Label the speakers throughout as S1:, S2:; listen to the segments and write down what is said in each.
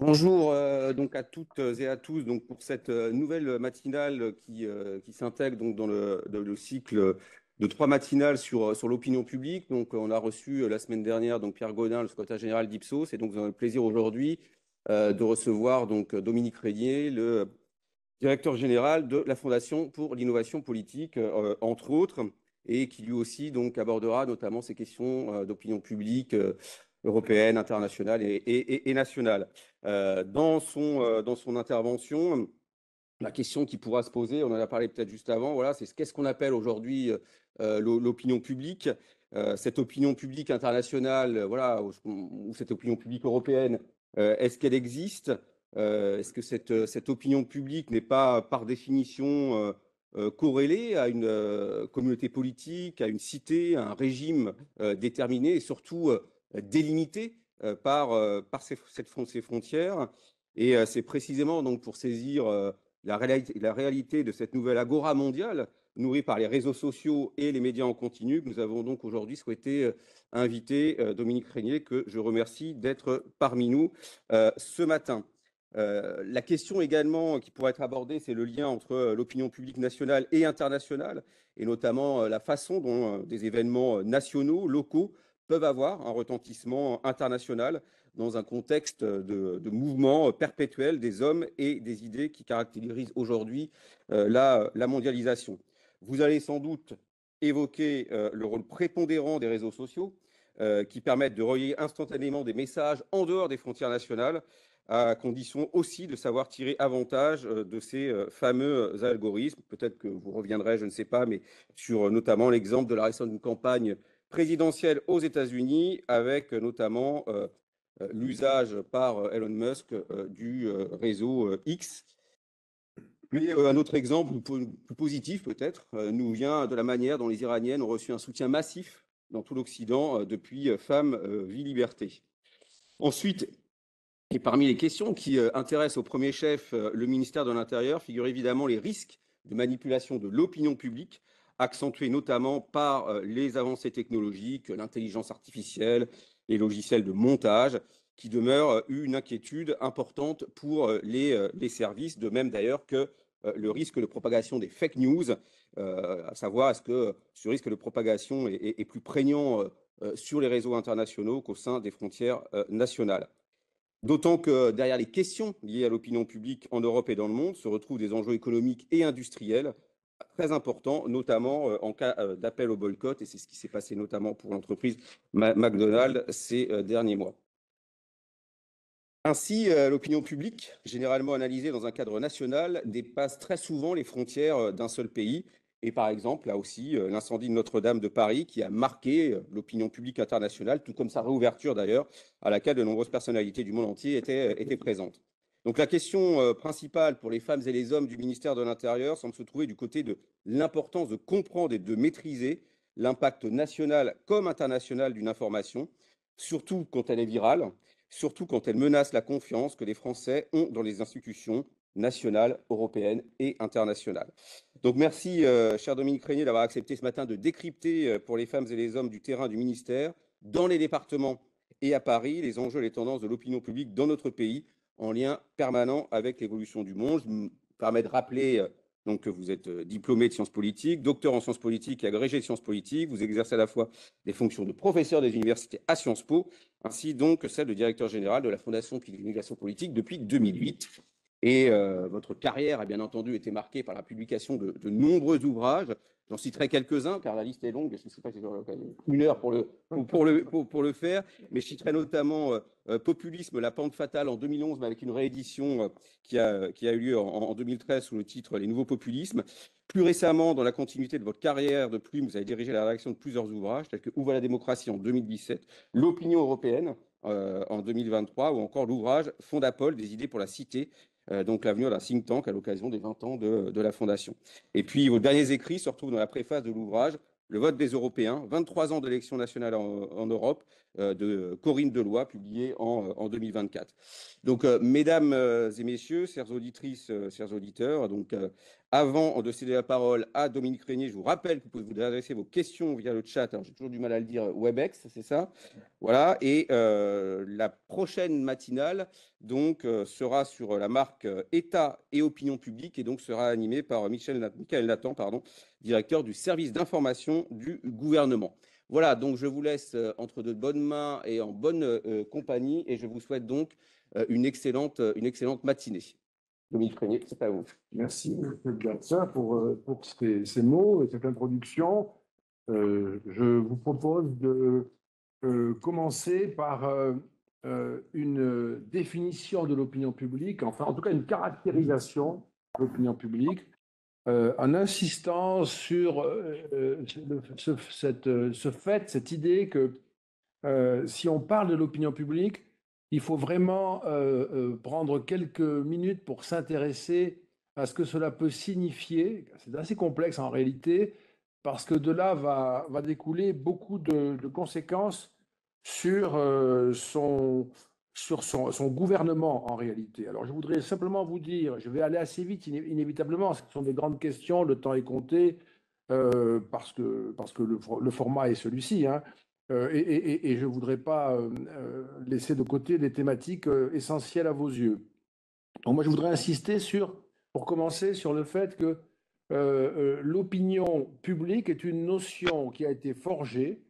S1: Bonjour donc à toutes et à tous donc pour cette nouvelle matinale qui s'intègre donc dans le cycle de trois matinales sur l'opinion publique. Donc on a reçu la semaine dernière donc Pierre Gaudin, le secrétaire général d'Ipsos, et donc nous avons le plaisir aujourd'hui de recevoir donc Dominique Régnier, le directeur général de la Fondation pour l'innovation politique, entre autres, et qui lui aussi donc abordera notamment ces questions d'opinion publique européenne, internationale et nationale. Dans son intervention, la question qui pourra se poser, on en a parlé peut-être juste avant, voilà, c'est qu'est-ce qu'on appelle aujourd'hui l'opinion publique. Cette opinion publique internationale, voilà, ou cette opinion publique européenne, est-ce qu'elle existe? Est-ce que cette opinion publique n'est pas par définition corrélée à une communauté politique, à une cité, à un régime déterminé et surtout délimité par ces frontières? Et c'est précisément donc pour saisir la réalité de cette nouvelle agora mondiale, nourrie par les réseaux sociaux et les médias en continu, que nous avons donc aujourd'hui souhaité inviter Dominique Régnier, que je remercie d'être parmi nous ce matin. La question également qui pourrait être abordée, c'est le lien entre l'opinion publique nationale et internationale, et notamment la façon dont des événements nationaux, locaux, peuvent avoir un retentissement international dans un contexte de mouvement perpétuel des hommes et des idées qui caractérisent aujourd'hui la mondialisation. Vous allez sans doute évoquer le rôle prépondérant des réseaux sociaux qui permettent de relier instantanément des messages en dehors des frontières nationales, à condition aussi de savoir tirer avantage de ces fameux algorithmes. Peut-être que vous reviendrez, je ne sais pas, mais sur notamment l'exemple de la récente campagne présidentielle aux États-Unis, avec notamment l'usage par Elon Musk du réseau X. Mais un autre exemple plus positif peut-être nous vient de la manière dont les Iraniennes ont reçu un soutien massif dans tout l'Occident depuis Femmes, Vie, Liberté. Ensuite, et parmi les questions qui intéressent au premier chef le ministère de l'Intérieur, figurent évidemment les risques de manipulation de l'opinion publique, accentués notamment par les avancées technologiques, l'intelligence artificielle, les logiciels de montage, qui demeurent une inquiétude importante pour les services, de même d'ailleurs que le risque de propagation des fake news, à savoir est-ce que ce risque de propagation est plus prégnant sur les réseaux internationaux qu'au sein des frontières nationales. D'autant que derrière les questions liées à l'opinion publique en Europe et dans le monde se retrouvent des enjeux économiques et industriels très importants, notamment en cas d'appel au boycott, et c'est ce qui s'est passé notamment pour l'entreprise McDonald's ces derniers mois. Ainsi, l'opinion publique, généralement analysée dans un cadre national, dépasse très souvent les frontières d'un seul pays. Et par exemple, là aussi, l'incendie de Notre-Dame de Paris qui a marqué l'opinion publique internationale, tout comme sa réouverture d'ailleurs, à laquelle de nombreuses personnalités du monde entier étaient présentes. Donc la question principale pour les femmes et les hommes du ministère de l'Intérieur semble se trouver du côté de l'importance de comprendre et de maîtriser l'impact national comme international d'une information, surtout quand elle est virale, surtout quand elle menace la confiance que les Français ont dans les institutions nationales, européennes et internationales. Donc merci, cher Dominique Régnier, d'avoir accepté ce matin de décrypter pour les femmes et les hommes du terrain du ministère, dans les départements et à Paris, les enjeux et les tendances de l'opinion publique dans notre pays, en lien permanent avec l'évolution du monde. Je me permets de rappeler donc, que vous êtes diplômé de sciences politiques, docteur en sciences politiques et agrégé de sciences politiques. Vous exercez à la fois des fonctions de professeur des universités à Sciences Po, ainsi donc que celle de directeur général de la Fondation pour l'innovation politique depuis 2008. Et votre carrière a bien entendu été marquée par la publication de nombreux ouvrages. J'en citerai quelques-uns, car la liste est longue, et je ne sais pas si j'aurai une heure pour le faire, mais je citerai notamment Populisme, la pente fatale en 2011, mais avec une réédition qui a eu lieu en 2013 sous le titre Les nouveaux populismes. Plus récemment, dans la continuité de votre carrière de plume, vous avez dirigé la rédaction de plusieurs ouvrages, tels que Où va la démocratie en 2017, L'opinion européenne en 2023, ou encore l'ouvrage Fondapol, des idées pour la cité, donc l'avenir d'un think tank à l'occasion des 20 ans de la Fondation. Et puis vos derniers écrits se retrouvent dans la préface de l'ouvrage Le vote des Européens, 23 ans d'élection nationale en Europe, de Corinne Deloy, publié en 2024. Donc, mesdames et messieurs, chères auditrices, chers auditeurs, donc, Avant de céder la parole à Dominique Régnier, je vous rappelle que vous pouvez vous adresser vos questions via le chat. Alors, j'ai toujours du mal à le dire, Webex, c'est ça? Voilà. Et la prochaine matinale donc, sera sur la marque État et opinion publique et donc sera animée par Michael Nathan, pardon, directeur du service d'information du gouvernement. Voilà, donc je vous laisse entre de bonnes mains et en bonne compagnie et je vous souhaite donc une excellente matinée. Dominique Régnier, c'est à vous.
S2: Merci, M. Gatsa, pour ces mots et cette introduction. Je vous propose de commencer par une définition de l'opinion publique, enfin en tout cas une caractérisation de l'opinion publique, en insistant sur cette idée que si on parle de l'opinion publique, il faut vraiment prendre quelques minutes pour s'intéresser à ce que cela peut signifier. C'est assez complexe en réalité, parce que de là va découler beaucoup de conséquences sur, son gouvernement en réalité. Alors je voudrais simplement vous dire, je vais aller assez vite inévitablement, ce sont des grandes questions, le temps est compté, parce que le format est celui-ci, hein. Et je ne voudrais pas laisser de côté des thématiques essentielles à vos yeux. Donc moi, je voudrais insister pour commencer, sur le fait que l'opinion publique est une notion qui a été forgée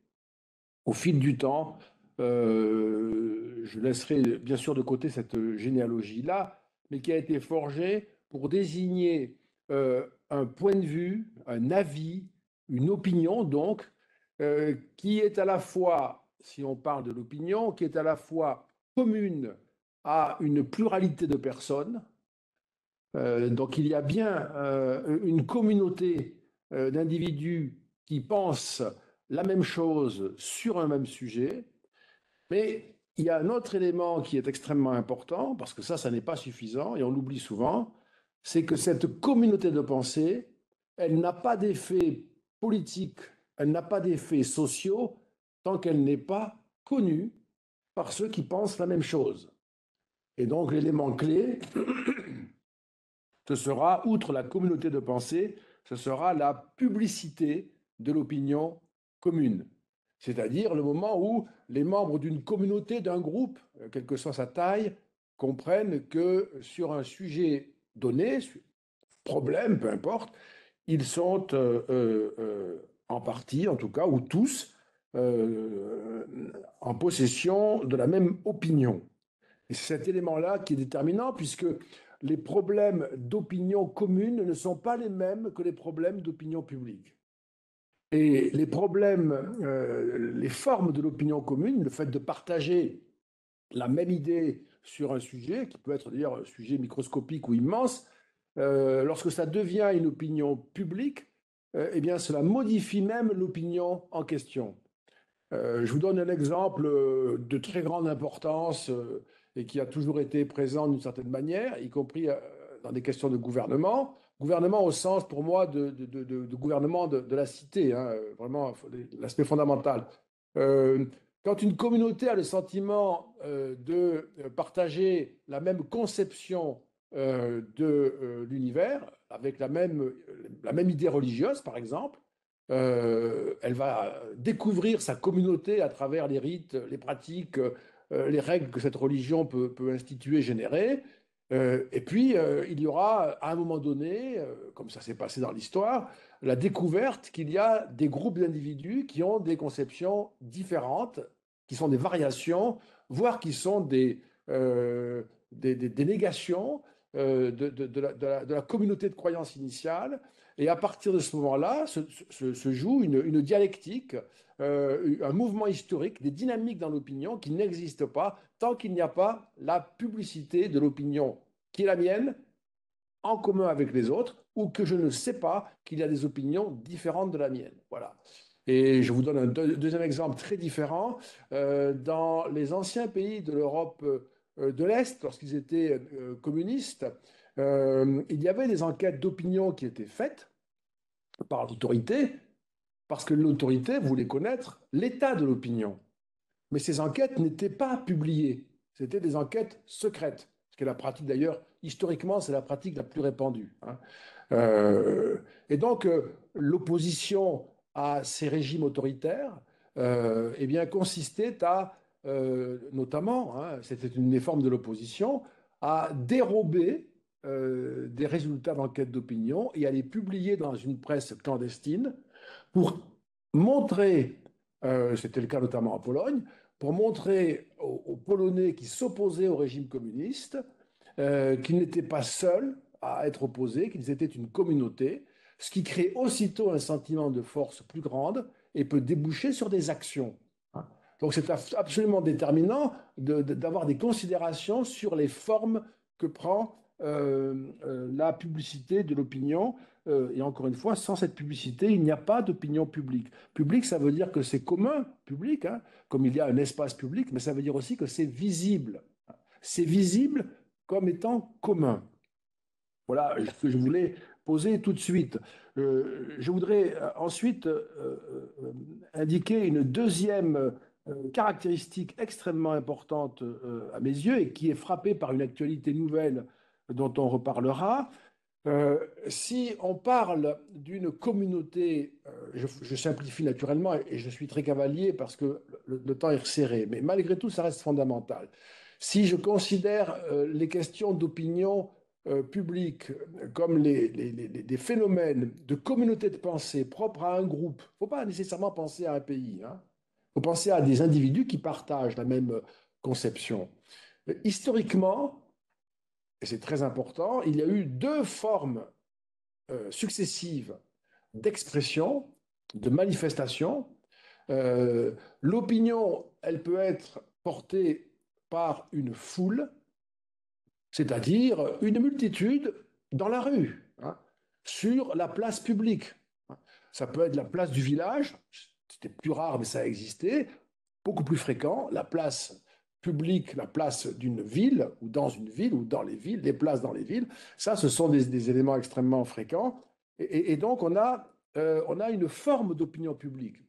S2: au fil du temps. Je laisserai bien sûr de côté cette généalogie-là, mais qui a été forgée pour désigner un point de vue, un avis, une opinion, donc, qui est à la fois, si on parle de l'opinion, qui est à la fois commune à une pluralité de personnes. Donc il y a bien une communauté d'individus qui pensent la même chose sur un même sujet, mais il y a un autre élément qui est extrêmement important, parce que ça n'est pas suffisant, et on l'oublie souvent, c'est que cette communauté de pensée, elle n'a pas d'effet politique, elle n'a pas d'effets sociaux, tant qu'elle n'est pas connue par ceux qui pensent la même chose. Et donc l'élément clé, ce sera, outre la communauté de pensée, ce sera la publicité de l'opinion commune. C'est-à-dire le moment où les membres d'une communauté, d'un groupe, quelle que soit sa taille, comprennent que sur un sujet donné, problème, peu importe, ils sont en partie, en tout cas, ou tous, en possession de la même opinion. Et c'est cet élément-là qui est déterminant, puisque les problèmes d'opinion commune ne sont pas les mêmes que les problèmes d'opinion publique. Et les problèmes, les formes de l'opinion commune, le fait de partager la même idée sur un sujet, qui peut être d'ailleurs un sujet microscopique ou immense, lorsque ça devient une opinion publique, eh bien cela modifie même l'opinion en question. Je vous donne un exemple de très grande importance et qui a toujours été présent d'une certaine manière, y compris dans des questions de gouvernement. Gouvernement au sens, pour moi, de gouvernement de la cité, hein, vraiment l'aspect fondamental. Quand une communauté a le sentiment de partager la même conception de l'univers, avec la même idée religieuse, par exemple, elle va découvrir sa communauté à travers les rites, les pratiques, les règles que cette religion peut instituer, générer. Et puis, il y aura, à un moment donné, comme ça s'est passé dans l'histoire, la découverte qu'il y a des groupes d'individus qui ont des conceptions différentes, qui sont des variations, voire qui sont des négations de la communauté de croyance initiale. Et à partir de ce moment-là, se joue une dialectique, un mouvement historique, des dynamiques dans l'opinion qui n'existent pas tant qu'il n'y a pas la publicité de l'opinion qui est la mienne en commun avec les autres, ou que je ne sais pas qu'il y a des opinions différentes de la mienne. Voilà. Et je vous donne un deuxième exemple très différent. Dans les anciens pays de l'Europe de l'Est, lorsqu'ils étaient communistes, il y avait des enquêtes d'opinion qui étaient faites par l'autorité, parce que l'autorité voulait connaître l'état de l'opinion. Mais ces enquêtes n'étaient pas publiées, c'était des enquêtes secrètes. ce qui est la pratique d'ailleurs, historiquement, c'est la pratique la plus répandue, hein. Et donc, l'opposition à ces régimes autoritaires, eh bien, consistait à, notamment, hein, c'était une des formes de l'opposition, à dérober des résultats d'enquête d'opinion et à les publier dans une presse clandestine pour montrer, c'était le cas notamment en Pologne, pour montrer aux Polonais qui s'opposaient au régime communiste qu'ils n'étaient pas seuls à être opposés, qu'ils étaient une communauté, ce qui crée aussitôt un sentiment de force plus grande et peut déboucher sur des actions. Donc c'est absolument déterminant d'avoir des considérations sur les formes que prend la publicité de l'opinion. Et encore une fois, sans cette publicité, il n'y a pas d'opinion publique. Public, ça veut dire que c'est commun, public, hein, comme il y a un espace public, mais ça veut dire aussi que c'est visible. C'est visible comme étant commun. Voilà ce que je voulais poser tout de suite. Je voudrais ensuite indiquer une deuxième caractéristique extrêmement importante à mes yeux et qui est frappée par une actualité nouvelle dont on reparlera. Si on parle d'une communauté, je simplifie naturellement et je suis très cavalier parce que le temps est resserré, mais malgré tout, ça reste fondamental. Si je considère les questions d'opinion publique comme des phénomènes de communauté de pensée propres à un groupe, il ne faut pas nécessairement penser à un pays, hein. Il faut penser à des individus qui partagent la même conception. Historiquement, et c'est très important, il y a eu deux formes successives d'expression, de manifestation. L'opinion, elle peut être portée par une foule, c'est-à-dire une multitude dans la rue, hein, sur la place publique. Ça peut être la place du village, c'était plus rare mais ça a existé, beaucoup plus fréquent, la place publique, la place d'une ville ou dans une ville ou dans les villes, des places dans les villes. Ça, ce sont des éléments extrêmement fréquents. Et donc, on a une forme d'opinion publique.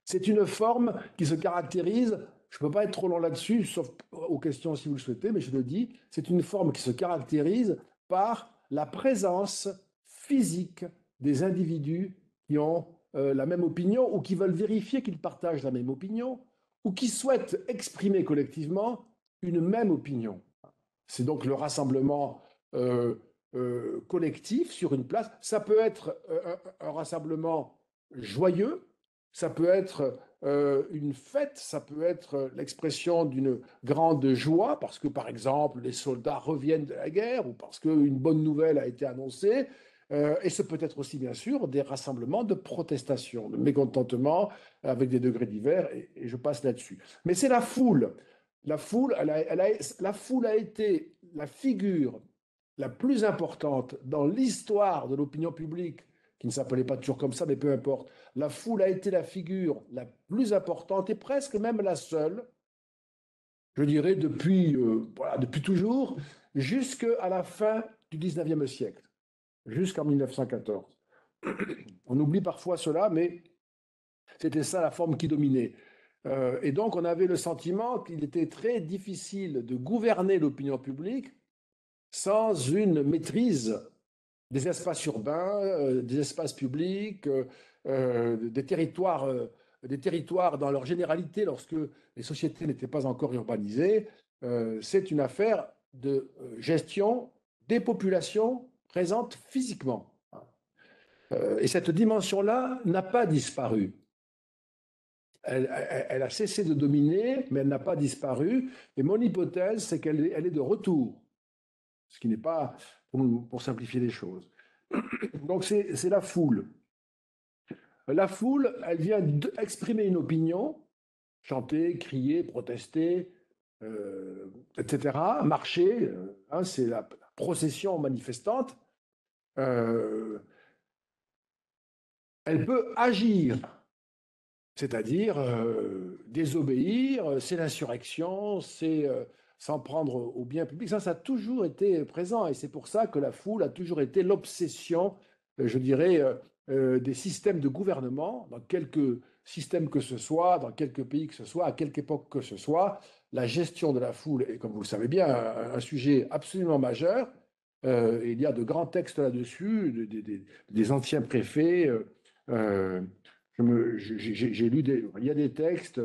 S2: C'est une forme qui se caractérise, je ne peux pas être trop long là-dessus, sauf aux questions si vous le souhaitez, mais je le dis, c'est une forme qui se caractérise par la présence physique des individus qui ont la même opinion ou qui veulent vérifier qu'ils partagent la même opinion ou qui souhaitent exprimer collectivement une même opinion. C'est donc le rassemblement collectif sur une place. Ça peut être un rassemblement joyeux, ça peut être une fête, ça peut être l'expression d'une grande joie parce que, par exemple, les soldats reviennent de la guerre ou parce qu'une bonne nouvelle a été annoncée. Et ce peut être aussi, bien sûr, des rassemblements de protestation, de mécontentement avec des degrés divers, et je passe là-dessus. Mais c'est la foule. La foule, la foule a été la figure la plus importante dans l'histoire de l'opinion publique, qui ne s'appelait pas toujours comme ça, mais peu importe. La foule a été la figure la plus importante et presque même la seule, je dirais, depuis toujours, jusqu'à la fin du 19e siècle, jusqu'en 1914. On oublie parfois cela, mais c'était ça la forme qui dominait. Et donc, on avait le sentiment qu'il était très difficile de gouverner l'opinion publique sans une maîtrise des espaces urbains, des espaces publics, des territoires dans leur généralité lorsque les sociétés n'étaient pas encore urbanisées. C'est une affaire de gestion des populations présentes physiquement. Et cette dimension-là n'a pas disparu. Elle a cessé de dominer, mais elle n'a pas disparu. Et mon hypothèse, c'est qu'elle est de retour, ce qui n'est pas, pour simplifier les choses. Donc c'est la foule. La foule, elle vient exprimer une opinion, chanter, crier, protester, etc., marcher, hein, c'est la procession manifestante. Elle peut agir, c'est-à-dire désobéir, c'est l'insurrection, c'est s'en prendre au bien public. Ça a toujours été présent et c'est pour ça que la foule a toujours été l'obsession, je dirais, des systèmes de gouvernement, dans quelque système que ce soit, dans quelque pays que ce soit, à quelque époque que ce soit. la gestion de la foule est, comme vous le savez bien, un sujet absolument majeur. Et il y a de grands textes là-dessus, des anciens préfets. Euh, j'ai lu il y a des textes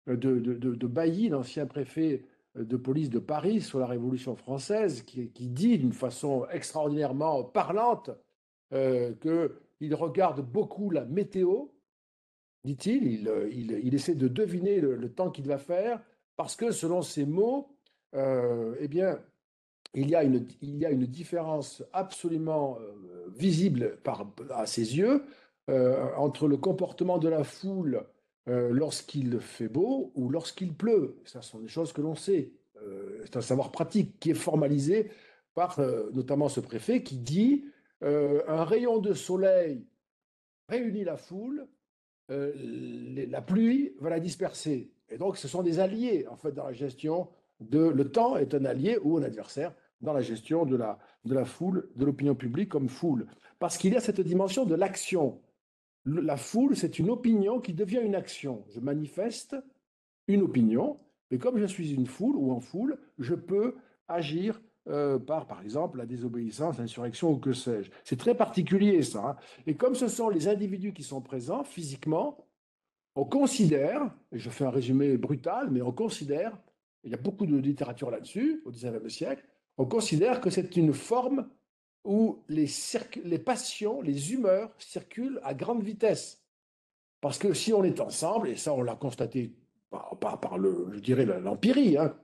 S2: de Bailly, l'ancien préfet de police de Paris sur la Révolution française, qui dit d'une façon extraordinairement parlante qu'il regarde beaucoup la météo, dit-il. Il essaie de deviner le temps qu'il va faire, parce que selon ses mots, eh bien, il y a une différence absolument visible à ses yeux entre le comportement de la foule lorsqu'il fait beau ou lorsqu'il pleut. Ça sont des choses que l'on sait. C'est un savoir pratique qui est formalisé par notamment ce préfet qui dit un rayon de soleil réunit la foule, la pluie va la disperser. Et donc, ce sont des alliés, en fait, dans la gestion de... Le temps est un allié ou un adversaire dans la gestion de la foule, de l'opinion publique comme foule. Parce qu'il y a cette dimension de l'action. La foule, c'est une opinion qui devient une action. Je manifeste une opinion, mais comme je suis une foule ou en foule, je peux agir par exemple, la désobéissance, l'insurrection ou que sais-je. C'est très particulier, ça. Hein. Et comme ce sont les individus qui sont présents physiquement, on considère, et je fais un résumé brutal, mais on considère, il y a beaucoup de littérature là-dessus, au XIXe siècle, on considère que c'est une forme où les passions, les humeurs circulent à grande vitesse. Parce que si on est ensemble, et ça on l'a constaté par je dirais, l'empirie, hein,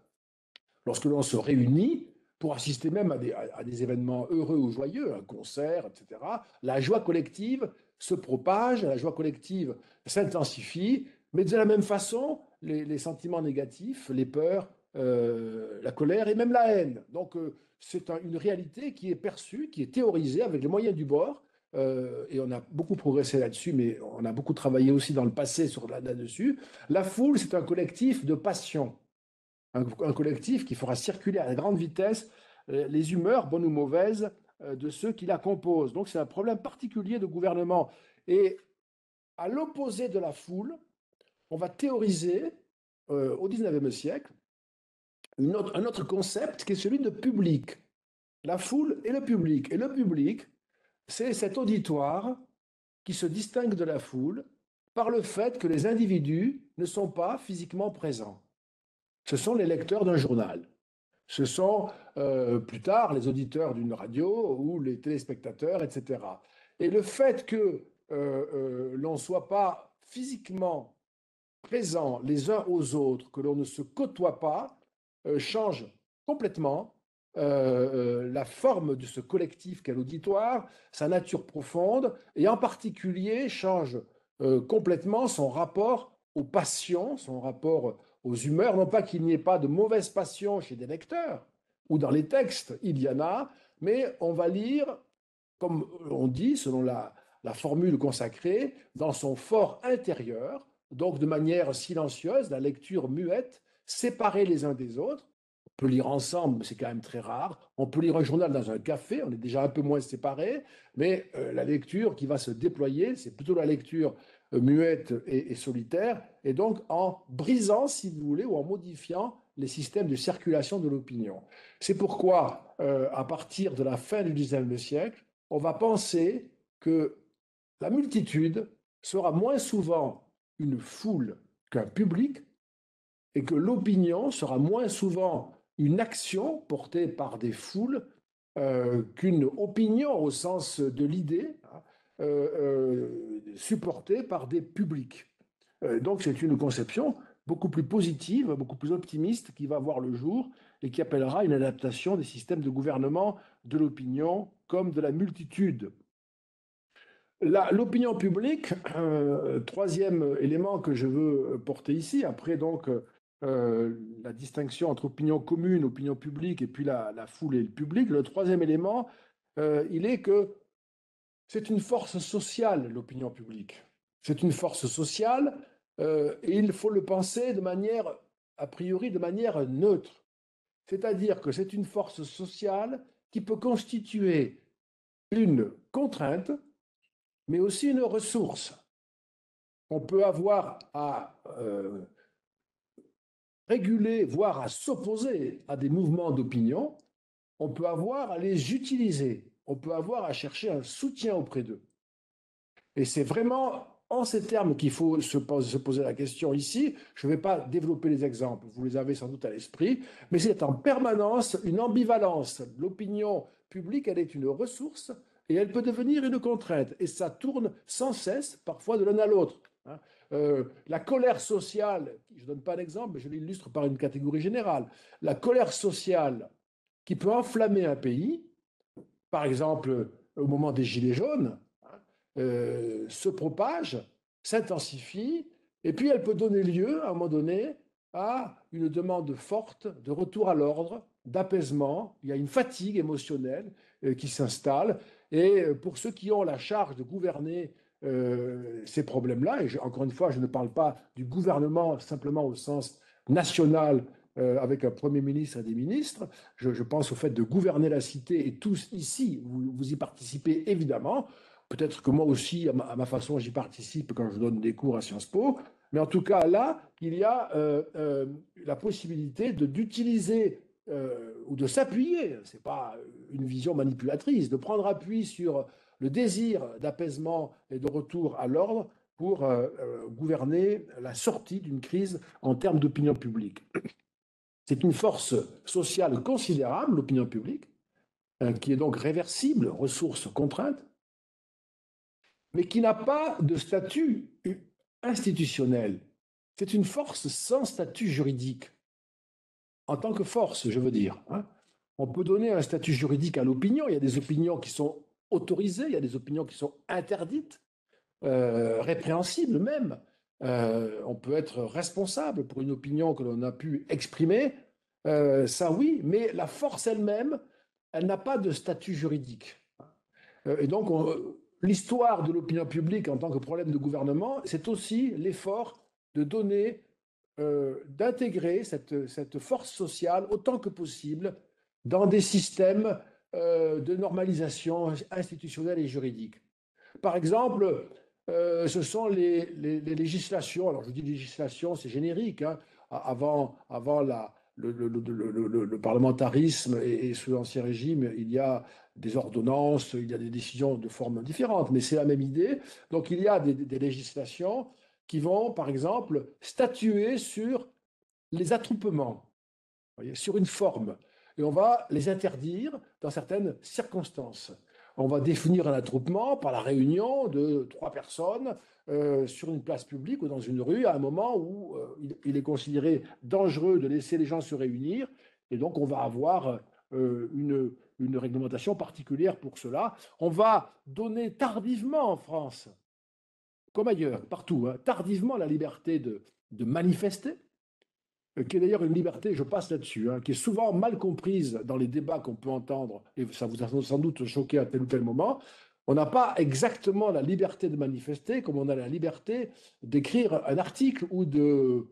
S2: lorsque l'on se réunit pour assister même à des événements heureux ou joyeux, un concert, etc., la joie collective se propage, la joie collective s'intensifie, mais de la même façon, les sentiments négatifs, les peurs, la colère et même la haine. Donc, c'est une réalité qui est perçue, qui est théorisée avec les moyens du bord, et on a beaucoup progressé là-dessus, mais on a beaucoup travaillé aussi dans le passé là-dessus. La foule, c'est un collectif de passion, un collectif qui fera circuler à grande vitesse les humeurs, bonnes ou mauvaises, de ceux qui la composent. Donc c'est un problème particulier de gouvernement. Et à l'opposé de la foule, on va théoriser au XIXe siècle un autre concept qui est celui de public. La foule et le public. Et le public, c'est cet auditoire qui se distingue de la foule par le fait que les individus ne sont pas physiquement présents. Ce sont les lecteurs d'un journal. Ce sont plus tard les auditeurs d'une radio ou les téléspectateurs, etc. Et le fait que l'on ne soit pas physiquement présents les uns aux autres, que l'on ne se côtoie pas, change complètement la forme de ce collectif qu'est l'auditoire, sa nature profonde, et en particulier change complètement son rapport aux passions, son rapport aux humeurs. Non pas qu'il n'y ait pas de mauvaises passions chez des lecteurs, ou dans les textes, il y en a, mais on va lire, comme on dit, selon la formule consacrée, dans son fort intérieur, donc de manière silencieuse, la lecture muette, séparée les uns des autres. On peut lire ensemble, mais c'est quand même très rare. On peut lire un journal dans un café, on est déjà un peu moins séparés, mais la lecture qui va se déployer, c'est plutôt la lecture muette et solitaire, et donc en brisant, si vous voulez, ou en modifiant les systèmes de circulation de l'opinion. C'est pourquoi, à partir de la fin du XIXe siècle, on va penser que la multitude sera moins souvent une foule qu'un public et que l'opinion sera moins souvent une action portée par des foules qu'une opinion au sens de l'idée supportée par des publics. Donc c'est une conception beaucoup plus positive, beaucoup plus optimiste qui va voir le jour et qui appellera une adaptation des systèmes de gouvernement de l'opinion comme de la multitude. L'opinion publique, troisième élément que je veux porter ici, après donc la distinction entre opinion commune, opinion publique et puis la foule et le public, le troisième élément, il est que c'est une force sociale, l'opinion publique. C'est une force sociale et il faut le penser de manière, a priori, de manière neutre. C'est-à-dire que c'est une force sociale qui peut constituer une contrainte, mais aussi une ressource. On peut avoir à réguler, voire à s'opposer à des mouvements d'opinion, on peut avoir à les utiliser, on peut avoir à chercher un soutien auprès d'eux. Et c'est vraiment en ces termes qu'il faut se poser la question ici. Je ne vais pas développer les exemples, vous les avez sans doute à l'esprit, mais c'est en permanence une ambivalence. L'opinion publique, elle est une ressource et elle peut devenir une contrainte. Et ça tourne sans cesse, parfois de l'un à l'autre. La colère sociale, je ne donne pas d'exemple, mais je l'illustre par une catégorie générale. La colère sociale qui peut enflammer un pays, par exemple au moment des Gilets jaunes, se propage, s'intensifie, et puis elle peut donner lieu, à un moment donné, à une demande forte de retour à l'ordre, d'apaisement. Il y a une fatigue émotionnelle qui s'installe. Et pour ceux qui ont la charge de gouverner ces problèmes-là, et encore une fois, je ne parle pas du gouvernement simplement au sens national avec un Premier ministre et des ministres, je pense au fait de gouverner la cité, et tous ici, vous y participez évidemment. Peut-être que moi aussi, à ma façon, j'y participe quand je donne des cours à Sciences Po. Mais en tout cas, là, il y a la possibilité d'utiliser ou de s'appuyer, ce n'est pas une vision manipulatrice, de prendre appui sur le désir d'apaisement et de retour à l'ordre pour gouverner la sortie d'une crise en termes d'opinion publique. C'est une force sociale considérable, l'opinion publique, qui est donc réversible, ressource contrainte, mais qui n'a pas de statut institutionnel. C'est une force sans statut juridique. En tant que force, je veux dire. On peut donner un statut juridique à l'opinion. Il y a des opinions qui sont autorisées, il y a des opinions qui sont interdites, répréhensibles même. On peut être responsable pour une opinion que l'on a pu exprimer. Ça oui, mais la force elle-même, elle n'a pas de statut juridique. Et donc, l'histoire de l'opinion publique en tant que problème de gouvernement, c'est aussi l'effort de donner, d'intégrer cette force sociale autant que possible dans des systèmes de normalisation institutionnelle et juridique. Par exemple, ce sont les législations. Alors, je dis législation, c'est générique. Avant le parlementarisme et sous l'Ancien Régime, il y a des ordonnances, il y a des décisions de formes différentes, mais c'est la même idée. Donc, il y a des législations qui vont, par exemple, statuer sur les attroupements, voyez, sur une forme. Et on va les interdire dans certaines circonstances. On va définir un attroupement par la réunion de 3 personnes sur une place publique ou dans une rue à un moment où il est considéré dangereux de laisser les gens se réunir. Et donc, on va avoir une réglementation particulière pour cela. On va donner tardivement en France, comme ailleurs, partout, tardivement la liberté de manifester, qui est d'ailleurs une liberté, je passe là-dessus, qui est souvent mal comprise dans les débats qu'on peut entendre, et ça vous a sans doute choqué à tel ou tel moment. On n'a pas exactement la liberté de manifester comme on a la liberté d'écrire un article ou de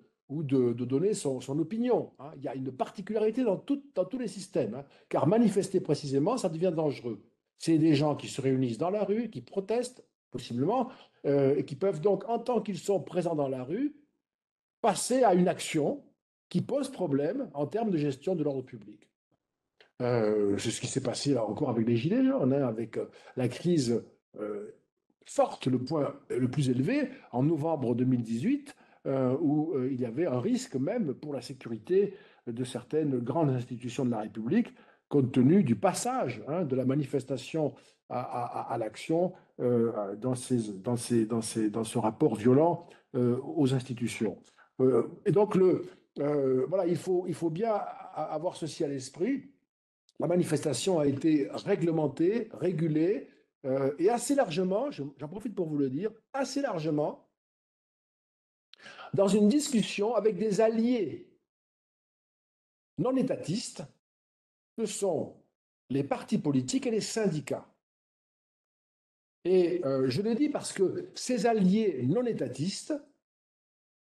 S2: donner son opinion. Il y a une particularité dans tous les systèmes, car manifester précisément, ça devient dangereux. C'est des gens qui se réunissent dans la rue, qui protestent, possiblement, et qui peuvent donc, en tant qu'ils sont présents dans la rue, passer à une action qui pose problème en termes de gestion de l'ordre public. C'est ce qui s'est passé là encore avec les Gilets jaunes, avec la crise forte, le point le plus élevé, en novembre 2018, où il y avait un risque même pour la sécurité de certaines grandes institutions de la République, compte tenu du passage de la manifestation à l'action dans ce rapport violent aux institutions. Et donc, voilà, il faut bien avoir ceci à l'esprit. La manifestation a été réglementée, régulée, et assez largement, j'en profite pour vous le dire, assez largement, dans une discussion avec des alliés non étatistes, que sont les partis politiques et les syndicats. Et je le dis parce que ces alliés non étatistes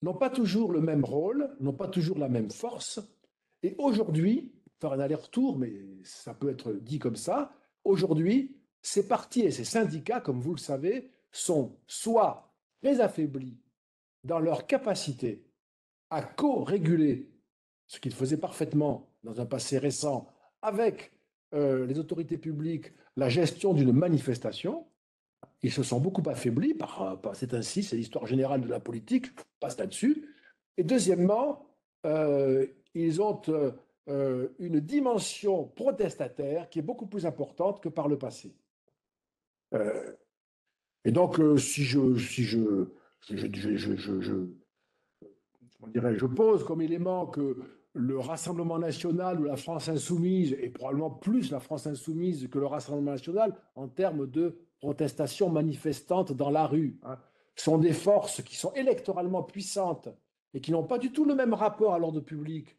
S2: n'ont pas toujours le même rôle, n'ont pas toujours la même force. Et aujourd'hui, faire un aller-retour, mais ça peut être dit comme ça, aujourd'hui, ces partis et ces syndicats, comme vous le savez, sont soit très affaiblis dans leur capacité à co-réguler ce qu'il faisait parfaitement dans un passé récent avec les autorités publiques, la gestion d'une manifestation. Ils se sont beaucoup affaiblis, c'est ainsi, c'est l'histoire générale de la politique, je passe là-dessus. Et deuxièmement, ils ont une dimension protestataire qui est beaucoup plus importante que par le passé. Et donc, je pose comme élément que le Rassemblement national ou la France insoumise, et probablement plus la France insoumise que le Rassemblement national en termes de protestation manifestante dans la rue, hein, sont des forces qui sont électoralement puissantes et qui n'ont pas du tout le même rapport à l'ordre public,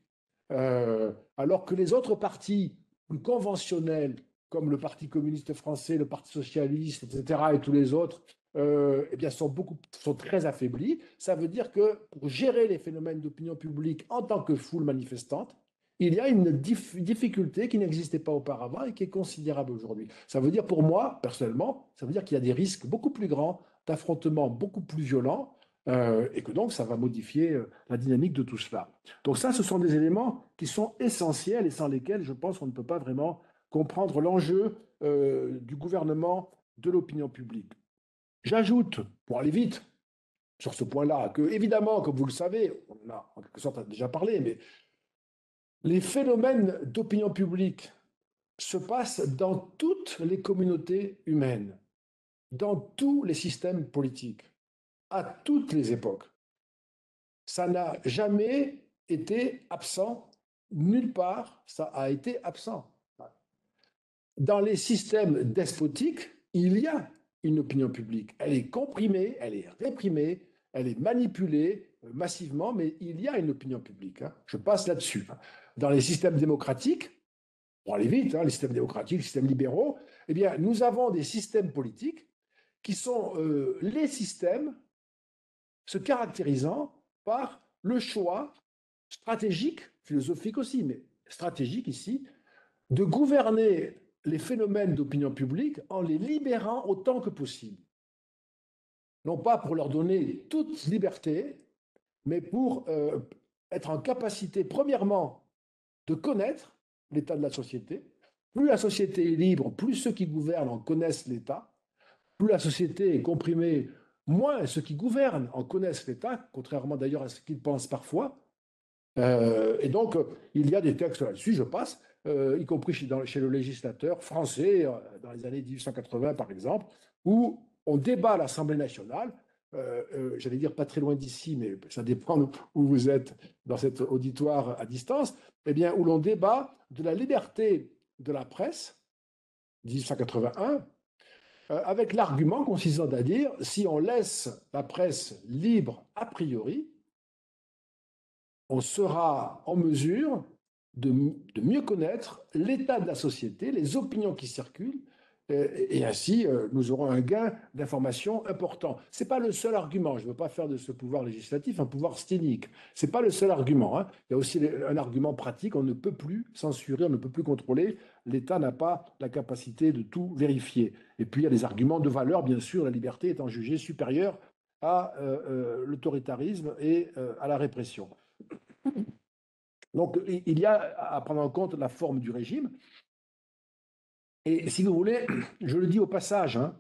S2: alors que les autres partis plus conventionnels, comme le Parti communiste français, le Parti socialiste, etc., et tous les autres, eh bien, sont très affaiblis. Ça veut dire que pour gérer les phénomènes d'opinion publique en tant que foule manifestante, il y a une difficulté qui n'existait pas auparavant et qui est considérable aujourd'hui. Ça veut dire pour moi, personnellement, ça veut dire qu'il y a des risques beaucoup plus grands d'affrontements beaucoup plus violents et que donc ça va modifier la dynamique de tout cela. Donc ça, ce sont des éléments qui sont essentiels et sans lesquels je pense qu'on ne peut pas vraiment comprendre l'enjeu du gouvernement de l'opinion publique. J'ajoute, pour aller vite sur ce point-là, que évidemment, comme vous le savez, on a en quelque sorte déjà parlé, mais les phénomènes d'opinion publique se passent dans toutes les communautés humaines, dans tous les systèmes politiques, à toutes les époques. Ça n'a jamais été absent, nulle part, ça a été absent. Dans les systèmes despotiques, il y a une opinion publique. Elle est comprimée, elle est réprimée, elle est manipulée massivement, mais il y a une opinion publique. Hein. Je passe là-dessus. Dans les systèmes démocratiques, pour aller vite, hein, les systèmes démocratiques, les systèmes libéraux, eh bien, nous avons des systèmes politiques qui sont les systèmes se caractérisant par le choix stratégique, philosophique aussi, mais stratégique ici, de gouverner les phénomènes d'opinion publique en les libérant autant que possible. Non pas pour leur donner toute liberté, mais pour être en capacité, premièrement, de connaître l'état de la société. Plus la société est libre, plus ceux qui gouvernent en connaissent l'état. Plus la société est comprimée, moins ceux qui gouvernent en connaissent l'état, contrairement d'ailleurs à ce qu'ils pensent parfois. Et donc, il y a des textes là-dessus, je passe, y compris chez le législateur français, dans les années 1880 par exemple, où on débat à l'Assemblée nationale, j'allais dire pas très loin d'ici, mais ça dépend où vous êtes dans cet auditoire à distance, eh bien, où l'on débat de la liberté de la presse, 1881, avec l'argument consistant à dire, si on laisse la presse libre a priori, on sera en mesure de mieux connaître l'état de la société, les opinions qui circulent, et ainsi nous aurons un gain d'information important. Ce n'est pas le seul argument, je ne veux pas faire de ce pouvoir législatif un pouvoir sténique, ce n'est pas le seul argument, hein. Il y a aussi un argument pratique, on ne peut plus censurer, on ne peut plus contrôler, l'État n'a pas la capacité de tout vérifier. Et puis il y a des arguments de valeur, bien sûr, la liberté étant jugée supérieure à l'autoritarisme et à la répression. Donc, il y a à prendre en compte la forme du régime. Et si vous voulez, je le dis au passage, hein,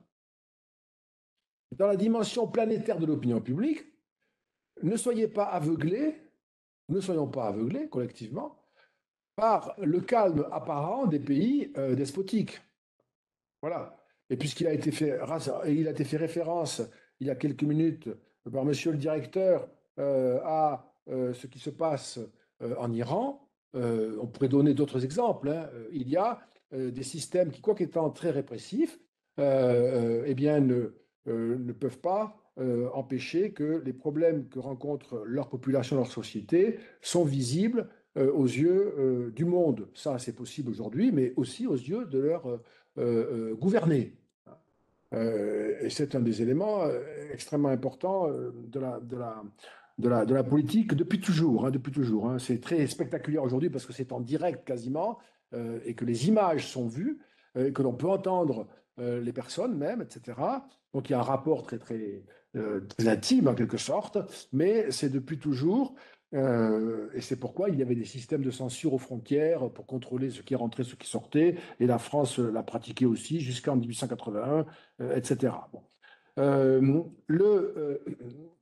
S2: dans la dimension planétaire de l'opinion publique, ne soyons pas aveuglés collectivement par le calme apparent des pays despotiques. Voilà. Et puisqu'il a été fait référence il y a quelques minutes par monsieur le directeur à ce qui se passe en Iran, on pourrait donner d'autres exemples. Hein. Il y a des systèmes qui, quoique étant très répressifs, eh bien, ne peuvent pas empêcher que les problèmes que rencontre leur population, leur société, sont visibles aux yeux du monde. Ça, c'est possible aujourd'hui, mais aussi aux yeux de leurs gouvernés. Et c'est un des éléments extrêmement importants de la politique depuis toujours. Hein, depuis toujours, hein. C'est très spectaculaire aujourd'hui parce que c'est en direct quasiment et que les images sont vues, que l'on peut entendre les personnes même, etc. Donc il y a un rapport très intime en quelque sorte, mais c'est depuis toujours. Et c'est pourquoi il y avait des systèmes de censure aux frontières pour contrôler ce qui rentrait, ce qui sortait. Et la France l'a pratiqué aussi jusqu'en 1881, etc. Bon. Le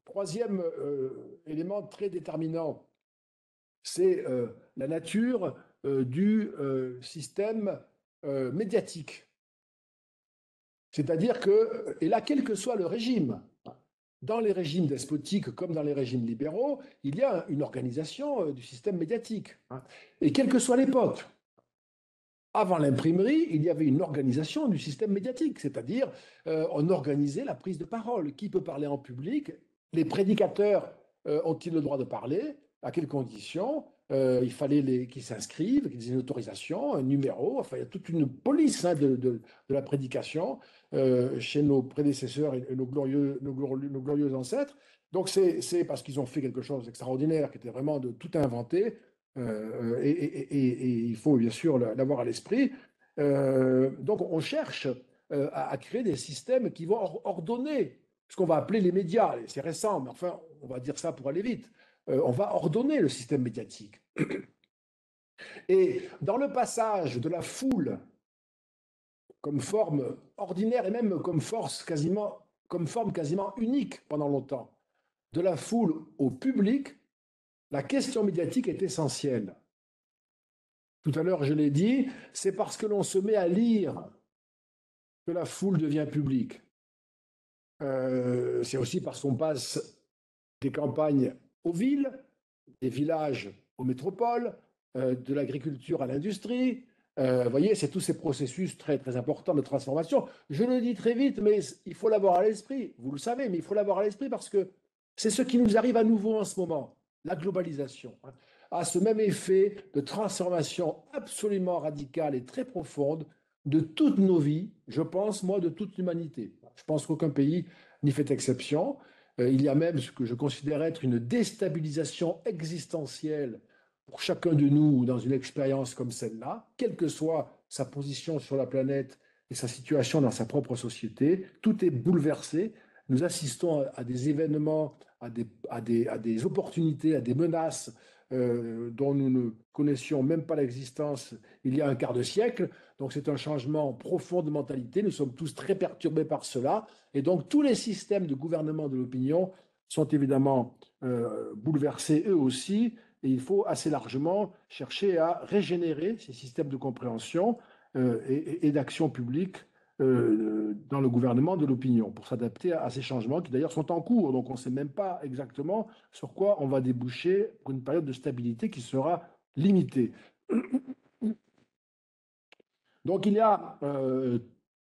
S2: troisième élément très déterminant, c'est la nature du système médiatique. C'est-à-dire que, et là, quel que soit le régime, dans les régimes despotiques comme dans les régimes libéraux, il y a une organisation du système médiatique. Et quelle que soit l'époque, avant l'imprimerie, il y avait une organisation du système médiatique, c'est-à-dire on organisait la prise de parole. Qui peut parler en public? Les prédicateurs ont-ils le droit de parler? À quelles conditions? Il fallait qu'ils s'inscrivent, qu'ils aient une autorisation, un numéro. Enfin, il y a toute une police de la prédication chez nos prédécesseurs et nos glorieux ancêtres. Donc, c'est parce qu'ils ont fait quelque chose d'extraordinaire, qui était vraiment de tout inventer, et il faut bien sûr l'avoir à l'esprit. Donc on cherche à créer des systèmes qui vont ordonner ce qu'on va appeler les médias. C'est récent, mais enfin, on va dire ça pour aller vite. On va ordonner le système médiatique. Et dans le passage de la foule comme forme ordinaire et même comme forme quasiment unique pendant longtemps, de la foule au public, la question médiatique est essentielle. Tout à l'heure, je l'ai dit, c'est parce que l'on se met à lire que la foule devient publique. C'est aussi parce qu'on passe des campagnes aux villes, des villages aux métropoles, de l'agriculture à l'industrie. Vous voyez, c'est tous ces processus très, très importants de transformation. Je le dis très vite, mais il faut l'avoir à l'esprit. Vous le savez, mais il faut l'avoir à l'esprit parce que c'est ce qui nous arrive à nouveau en ce moment, la globalisation, a ce même effet de transformation absolument radicale et très profonde de toutes nos vies, je pense, moi, de toute l'humanité. Je pense qu'aucun pays n'y fait exception. Il y a même ce que je considère être une déstabilisation existentielle pour chacun de nous dans une expérience comme celle-là, quelle que soit sa position sur la planète et sa situation dans sa propre société. Tout est bouleversé. Nous assistons à des événements, à des opportunités, à des menaces dont nous ne connaissions même pas l'existence il y a un quart de siècle. Donc c'est un changement profond de mentalité. Nous sommes tous très perturbés par cela. Et donc tous les systèmes de gouvernement de l'opinion sont évidemment bouleversés eux aussi. Et il faut assez largement chercher à régénérer ces systèmes de compréhension et d'action publique dans le gouvernement de l'opinion pour s'adapter à ces changements qui d'ailleurs sont en cours. Donc on ne sait même pas exactement sur quoi on va déboucher pour une période de stabilité qui sera limitée. Donc il y a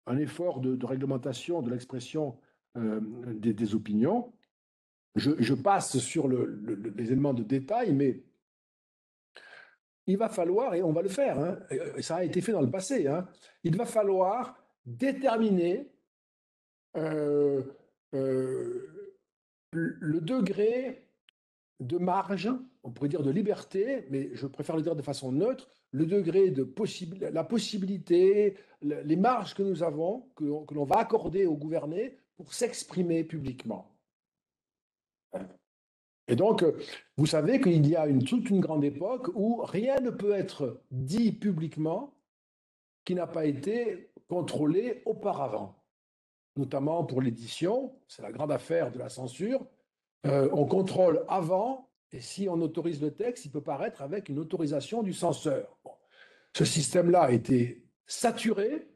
S2: un effort de réglementation de l'expression des opinions. Je passe sur les éléments de détail, mais il va falloir, et on va le faire, hein, et ça a été fait dans le passé, hein, il va falloir déterminer euh, euh, le degré de marge, on pourrait dire de liberté, mais je préfère le dire de façon neutre, le degré de la possibilité, les marges que nous avons, que l'on va accorder aux gouvernés pour s'exprimer publiquement. Et donc, vous savez qu'il y a toute une grande époque où rien ne peut être dit publiquement qui n'a pas été contrôlé auparavant, notamment pour l'édition, c'est la grande affaire de la censure. On contrôle avant, et si on autorise le texte, il peut paraître avec une autorisation du censeur. Bon. Ce système-là a été saturé,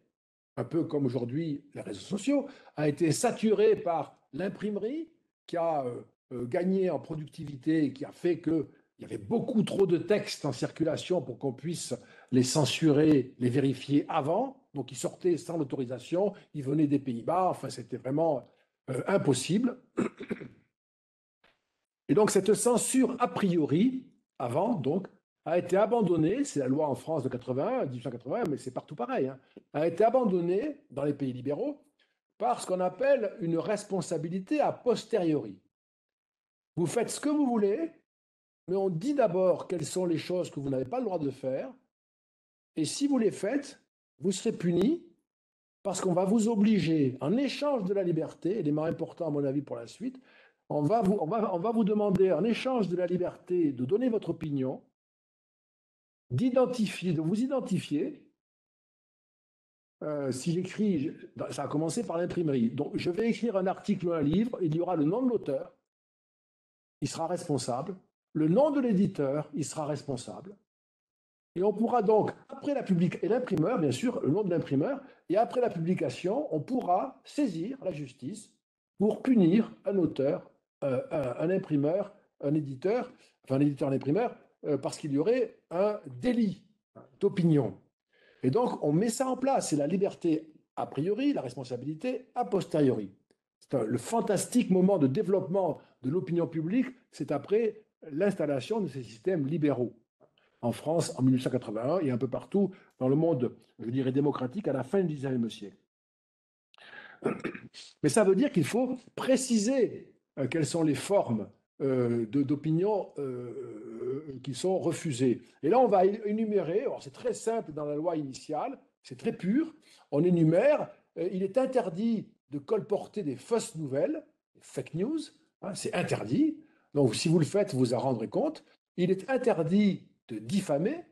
S2: un peu comme aujourd'hui les réseaux sociaux, a été saturé par l'imprimerie qui a gagné en productivité et qui a fait qu'il y avait beaucoup trop de textes en circulation pour qu'on puisse les censurer, les vérifier avant. Donc ils sortaient sans l'autorisation, ils venaient des Pays-Bas, enfin c'était vraiment impossible. Et donc cette censure a priori, avant donc, a été abandonnée, c'est la loi en France de 80, 1880, mais c'est partout pareil, hein, a été abandonnée dans les pays libéraux par ce qu'on appelle une responsabilité a posteriori. Vous faites ce que vous voulez, mais on dit d'abord quelles sont les choses que vous n'avez pas le droit de faire, et si vous les faites, vous serez puni parce qu'on va vous obliger, en échange de la liberté, élément important à mon avis pour la suite, on va vous demander, en échange de la liberté de donner votre opinion, de vous identifier. Si j'écris, ça a commencé par l'imprimerie. Donc, je vais écrire un article ou un livre, il y aura le nom de l'auteur, il sera responsable, le nom de l'éditeur, il sera responsable. Et on pourra donc, après la publication, et l'imprimeur, bien sûr, le nom de l'imprimeur, et après la publication, on pourra saisir la justice pour punir un auteur, un imprimeur, un éditeur, enfin un éditeur, un imprimeur, parce qu'il y aurait un délit d'opinion. Et donc, on met ça en place. C'est la liberté a priori, la responsabilité a posteriori. C'est le fantastique moment de développement de l'opinion publique, c'est après l'installation de ces systèmes libéraux en France en 1881 et un peu partout dans le monde, je dirais, démocratique à la fin du XIXe siècle. Mais ça veut dire qu'il faut préciser quelles sont les formes d'opinion qui sont refusées. Et là, on va énumérer, alors c'est très simple dans la loi initiale, c'est très pur, on énumère, il est interdit de colporter des fausses nouvelles, des fake news, hein, c'est interdit, donc si vous le faites, vous en rendrez compte. Il est interdit de diffamer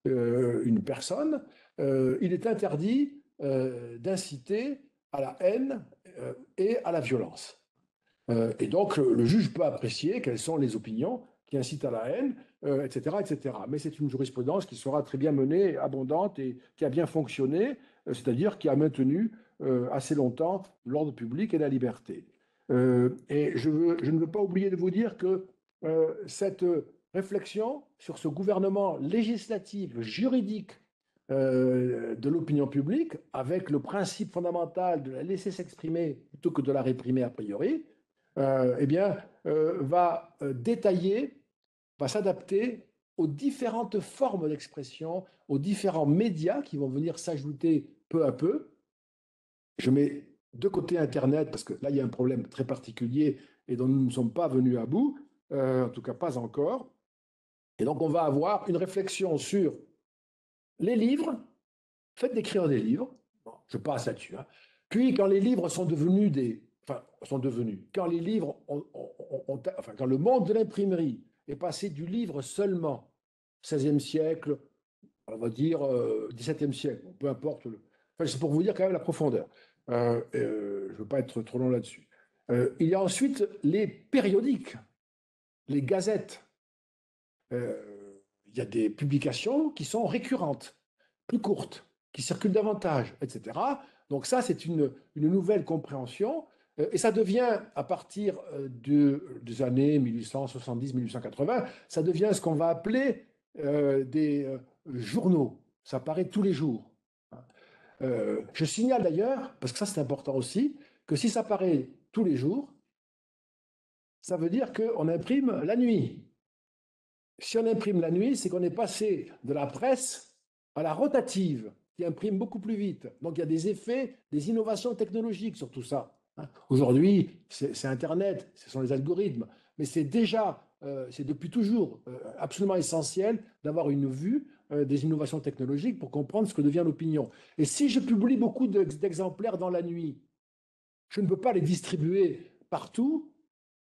S2: une personne, il est interdit d'inciter à la haine et à la violence. Et donc, le juge peut apprécier quelles sont les opinions qui incitent à la haine, etc., etc. Mais c'est une jurisprudence qui sera très bien menée, abondante et qui a bien fonctionné, c'est-à-dire qui a maintenu assez longtemps l'ordre public et la liberté. Et je ne veux pas oublier de vous dire que cette réflexion sur ce gouvernement législatif, juridique de l'opinion publique, avec le principe fondamental de la laisser s'exprimer plutôt que de la réprimer a priori, eh bien, va détailler, va s'adapter aux différentes formes d'expression, aux différents médias qui vont venir s'ajouter peu à peu. Je mets de côté Internet, parce que là, il y a un problème très particulier et dont nous ne sommes pas venus à bout, en tout cas pas encore. Et donc, on va avoir une réflexion sur les livres, faites d'écrire des livres, bon, je passe là-dessus. Hein. Puis, quand les livres sont devenus quand les livres enfin, quand le monde de l'imprimerie est passé du livre seulement, 16e siècle, on va dire 17e siècle, peu importe. Enfin, c'est pour vous dire quand même la profondeur. Je ne veux pas être trop long là-dessus. Il y a ensuite les périodiques, les gazettes. Il y a des publications qui sont récurrentes, plus courtes, qui circulent davantage, etc. Donc ça, c'est une nouvelle compréhension. Et ça devient, à partir des années 1870-1880, ça devient ce qu'on va appeler des journaux. Ça paraît tous les jours. Je signale d'ailleurs, parce que ça c'est important aussi, que si ça paraît tous les jours, ça veut dire qu'on imprime la nuit. Si on imprime la nuit, c'est qu'on est passé de la presse à la rotative, qui imprime beaucoup plus vite. Donc il y a des effets, des innovations technologiques sur tout ça. Aujourd'hui, c'est Internet, ce sont les algorithmes, mais c'est déjà, c'est depuis toujours absolument essentiel d'avoir une vue des innovations technologiques pour comprendre ce que devient l'opinion. Et si je publie beaucoup d'exemplaires dans la nuit, je ne peux pas les distribuer partout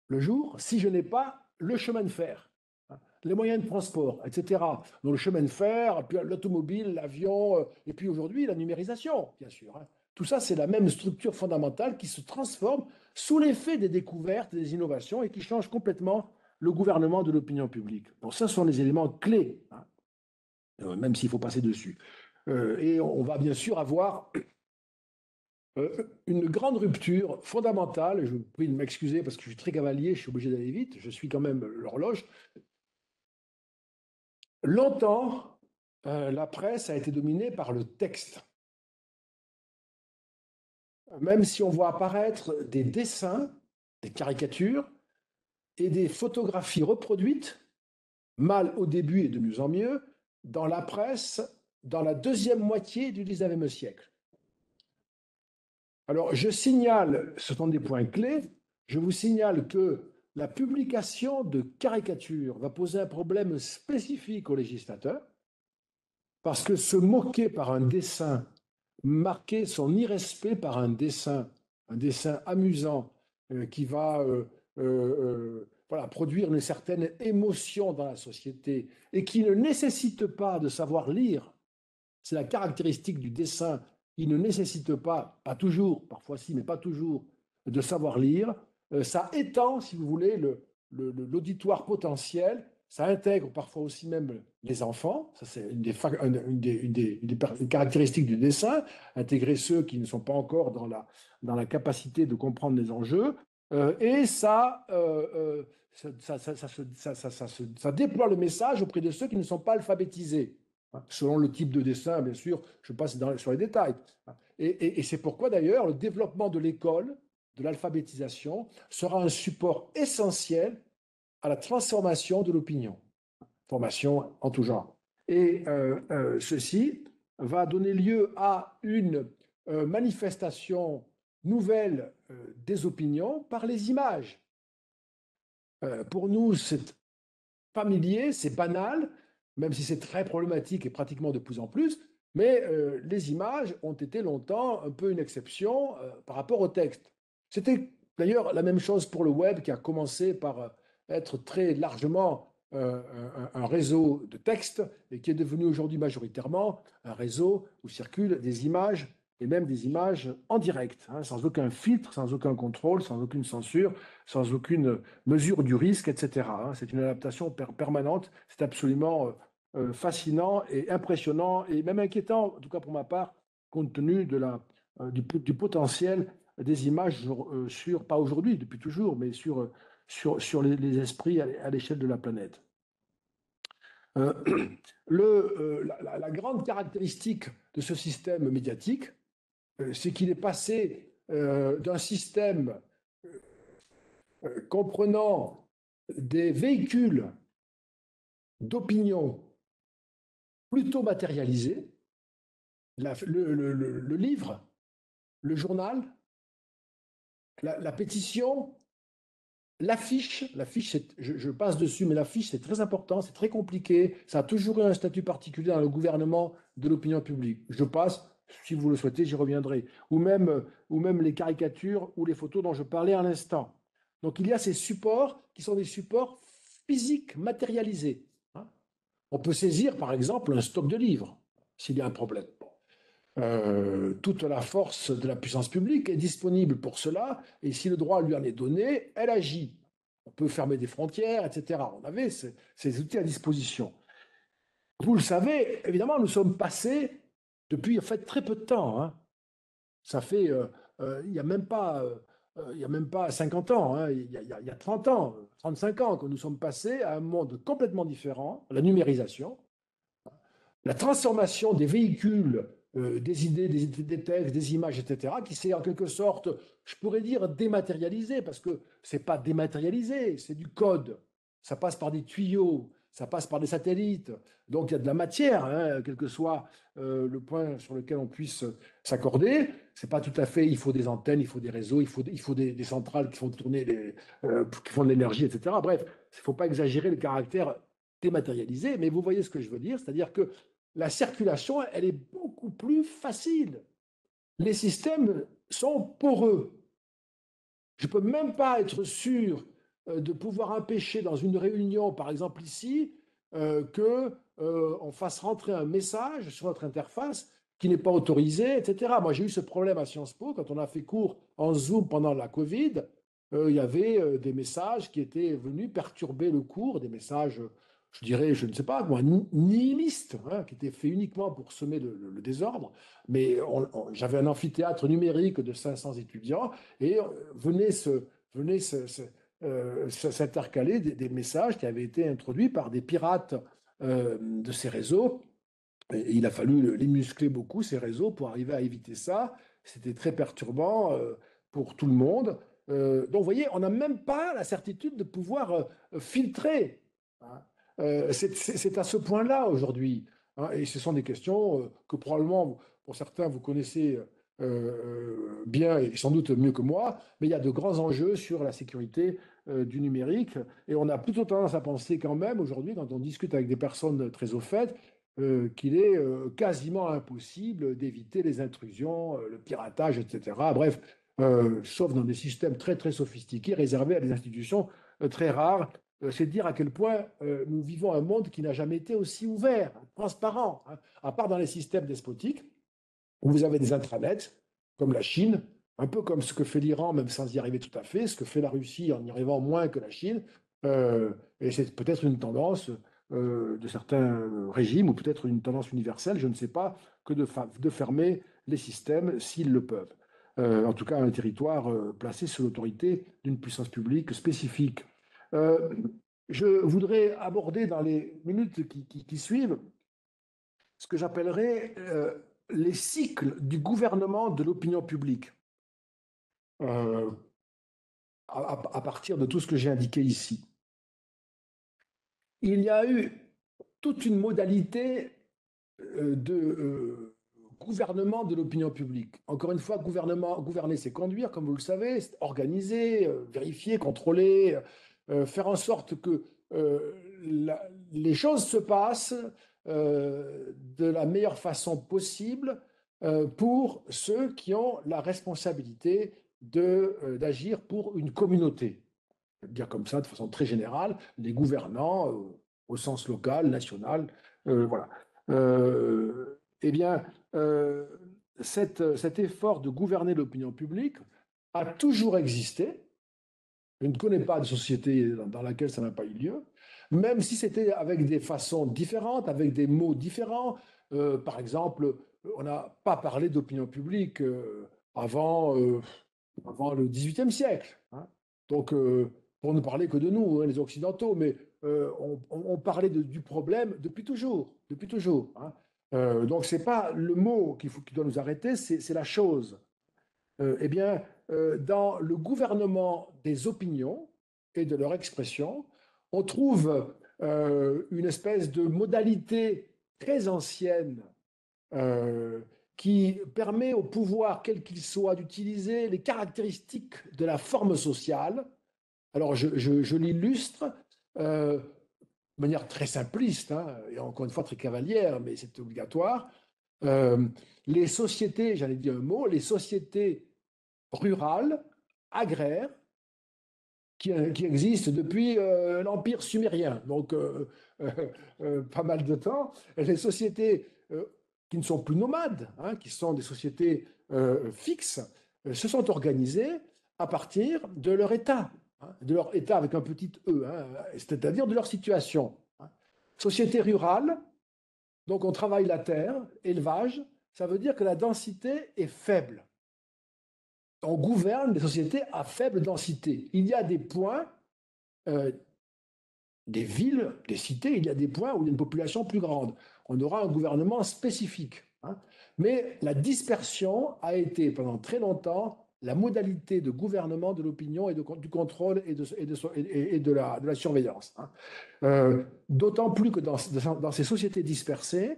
S2: le jour si je n'ai pas le chemin de fer, les moyens de transport, etc. Donc le chemin de fer, puis l'automobile, l'avion, et puis aujourd'hui la numérisation, bien sûr. Tout ça, c'est la même structure fondamentale qui se transforme sous l'effet des découvertes, des innovations et qui change complètement le gouvernement de l'opinion publique. Bon, ça sont les éléments clés, même s'il faut passer dessus. Et on va bien sûr avoir une grande rupture fondamentale. Je vous prie de m'excuser parce que je suis très cavalier, je suis obligé d'aller vite, je suis quand même l'horloge. Longtemps, la presse a été dominée par le texte. Même si on voit apparaître des dessins, des caricatures et des photographies reproduites, mal au début et de mieux en mieux, dans la presse dans la deuxième moitié du XIXe siècle. Alors, je signale, ce sont des points clés, je vous signale que la publication de caricatures va poser un problème spécifique aux législateurs, parce que se moquer par un dessin, marquer son irrespect par un dessin amusant qui va voilà, produire une certaine émotion dans la société et qui ne nécessite pas de savoir lire. C'est la caractéristique du dessin. Il ne nécessite pas, pas toujours, parfois si, mais pas toujours, de savoir lire. Ça étend, si vous voulez, l'auditoire potentiel. Ça intègre parfois aussi même les enfants. Ça, c'est une des caractéristiques du dessin. Intégrer ceux qui ne sont pas encore dans la capacité de comprendre les enjeux. Et ça déploie le message auprès de ceux qui ne sont pas alphabétisés. Selon le type de dessin, bien sûr, je passe sur les détails. Et c'est pourquoi d'ailleurs le développement de l'école, de l'alphabétisation, sera un support essentiel à la transformation de l'opinion, formation en tout genre. Et ceci va donner lieu à une manifestation nouvelle des opinions par les images. Pour nous, c'est familier, c'est banal, même si c'est très problématique et pratiquement de plus en plus, mais les images ont été longtemps un peu une exception par rapport au texte. C'était d'ailleurs la même chose pour le web qui a commencé par être très largement un réseau de textes et qui est devenu aujourd'hui majoritairement un réseau où circulent des images et même des images en direct, hein, sans aucun filtre, sans aucun contrôle, sans aucune censure, sans aucune mesure du risque, etc. C'est une adaptation permanente. C'est absolument fascinant et impressionnant et même inquiétant, en tout cas pour ma part, compte tenu du potentiel des images sur, pas aujourd'hui, depuis toujours, mais sur les esprits à l'échelle de la planète. La grande caractéristique de ce système médiatique, c'est qu'il est passé d'un système comprenant des véhicules d'opinion plutôt matérialisés, le livre, le journal, la pétition, l'affiche, je passe dessus, mais l'affiche, c'est très important, c'est très compliqué, ça a toujours eu un statut particulier dans le gouvernement de l'opinion publique. Je passe, si vous le souhaitez, j'y reviendrai. Ou même les caricatures ou les photos dont je parlais à l'instant. Donc il y a ces supports qui sont des supports physiques, matérialisés. On peut saisir, par exemple, un stock de livres, s'il y a un problème. Toute la force de la puissance publique est disponible pour cela, et si le droit lui en est donné, elle agit. On peut fermer des frontières, etc. On avait ces outils à disposition. Vous le savez, évidemment, nous sommes passés, depuis en fait très peu de temps, hein. Ça fait, il n'y a même pas... il n'y a même pas 50 ans, hein, il y a 30 ans, 35 ans que nous sommes passés à un monde complètement différent, la numérisation, la transformation des véhicules, des idées, des textes, des images, etc., qui s'est en quelque sorte, je pourrais dire, dématérialisé, parce que ce n'est pas dématérialisé, c'est du code. Ça passe par des tuyaux, ça passe par des satellites. Donc il y a de la matière, hein, quel que soit le point sur lequel on puisse s'accorder. C'est pas tout à fait, il faut des antennes, il faut des réseaux, il faut des centrales qui font tourner, qui font de l'énergie, etc. Bref, il ne faut pas exagérer le caractère dématérialisé, mais vous voyez ce que je veux dire, c'est-à-dire que la circulation, elle est beaucoup plus facile. Les systèmes sont poreux. Je ne peux même pas être sûr de pouvoir empêcher dans une réunion, par exemple ici, qu'on fasse rentrer un message sur notre interface qui n'est pas autorisé, etc. Moi, j'ai eu ce problème à Sciences Po quand on a fait cours en Zoom pendant la Covid. Il y avait des messages qui étaient venus perturber le cours, des messages, je dirais, je ne sais pas, nihilistes, hein, qui étaient faits uniquement pour semer le désordre. Mais j'avais un amphithéâtre numérique de 500 étudiants et venaient s'intercaler des messages qui avaient été introduits par des pirates de ces réseaux. Et il a fallu les muscler beaucoup, ces réseaux, pour arriver à éviter ça. C'était très perturbant pour tout le monde. Donc, vous voyez, on n'a même pas la certitude de pouvoir filtrer, hein. C'est à ce point-là aujourd'hui, hein, et ce sont des questions que probablement, pour certains, vous connaissez bien et sans doute mieux que moi, mais il y a de grands enjeux sur la sécurité du numérique. Et on a plutôt tendance à penser quand même aujourd'hui, quand on discute avec des personnes très au fait, qu'il est quasiment impossible d'éviter les intrusions, le piratage, etc. Bref, sauf dans des systèmes très très sophistiqués réservés à des institutions très rares. C'est dire à quel point nous vivons un monde qui n'a jamais été aussi ouvert, transparent, hein, à part dans les systèmes despotiques, où vous avez des intranets, comme la Chine, un peu comme ce que fait l'Iran, même sans y arriver tout à fait, ce que fait la Russie en y arrivant moins que la Chine. Et c'est peut-être une tendance de certains régimes, ou peut-être une tendance universelle, je ne sais pas, que de fermer les systèmes s'ils le peuvent. En tout cas, un territoire placé sous l'autorité d'une puissance publique spécifique. Euh, je voudrais aborder dans les minutes qui suivent ce que j'appellerais les cycles du gouvernement de l'opinion publique, euh, à partir de tout ce que j'ai indiqué ici. Il y a eu toute une modalité de gouvernement de l'opinion publique. Encore une fois, gouverner, c'est conduire, comme vous le savez, c'est organiser, vérifier, contrôler, faire en sorte que les choses se passent de la meilleure façon possible pour ceux qui ont la responsabilité d'agir pour une communauté. Je veux dire comme ça, de façon très générale, les gouvernants, au sens local, national, voilà. Eh bien, euh, cet effort de gouverner l'opinion publique a toujours existé. Je ne connais pas de société dans laquelle ça n'a pas eu lieu, même si c'était avec des façons différentes, avec des mots différents. Par exemple, on n'a pas parlé d'opinion publique avant, avant le XVIIIe siècle, hein. Donc, pour ne parler que de nous, hein, les Occidentaux, mais on parlait du problème depuis toujours, depuis toujours, hein. Donc, ce n'est pas le mot qui doit nous arrêter, c'est la chose. Eh bien, dans le gouvernement des opinions et de leur expression, on trouve une espèce de modalité très ancienne euh, qui permet au pouvoir, quel qu'il soit, d'utiliser les caractéristiques de la forme sociale. Alors, je l'illustre de manière très simpliste, hein, et encore une fois très cavalière, mais c'est obligatoire. Euh, les sociétés, j'allais dire un mot, les sociétés rurales, agraires, qui existent depuis l'Empire sumérien, donc pas mal de temps. Les sociétés qui ne sont plus nomades, hein, qui sont des sociétés fixes, se sont organisées à partir de leur état, hein, de leur état avec un petit e, hein, c'est-à-dire de leur situation, hein. Société rurale, donc on travaille la terre, élevage, ça veut dire que la densité est faible. On gouverne des sociétés à faible densité. Il y a des points, euh, des villes, des cités, il y a des points où il y a une population plus grande. On aura un gouvernement spécifique, hein. Mais la dispersion a été pendant très longtemps la modalité de gouvernement de l'opinion et du contrôle et de la surveillance, hein. D'autant plus que dans ces sociétés dispersées,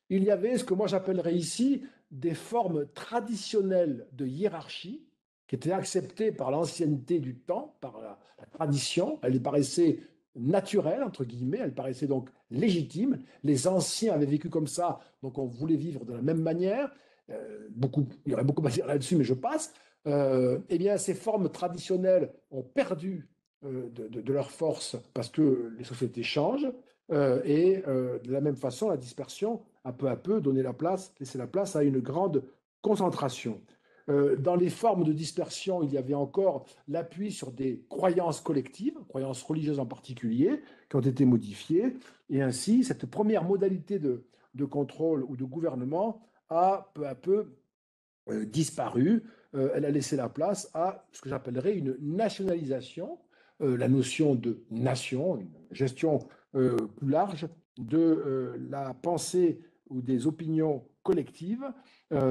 S2: il y avait ce que moi j'appellerais ici des formes traditionnelles de hiérarchie qui étaient acceptées par l'ancienneté du temps, par la tradition. Elles paraissaient naturelles, entre guillemets, elles paraissaient donc légitimes. Les anciens avaient vécu comme ça, donc on voulait vivre de la même manière. Il y aurait beaucoup à dire là-dessus, mais je passe. Eh bien, ces formes traditionnelles ont perdu de leur force parce que les sociétés changent. De la même façon, la dispersion a peu à peu laissé la place à une grande concentration. Dans les formes de dispersion, il y avait encore l'appui sur des croyances collectives, croyances religieuses en particulier, qui ont été modifiées. Et ainsi, cette première modalité de contrôle ou de gouvernement a peu à peu disparu. Elle a laissé la place à ce que j'appellerais une nationalisation, la notion de nation, une gestion plus large de la pensée ou des opinions collectives.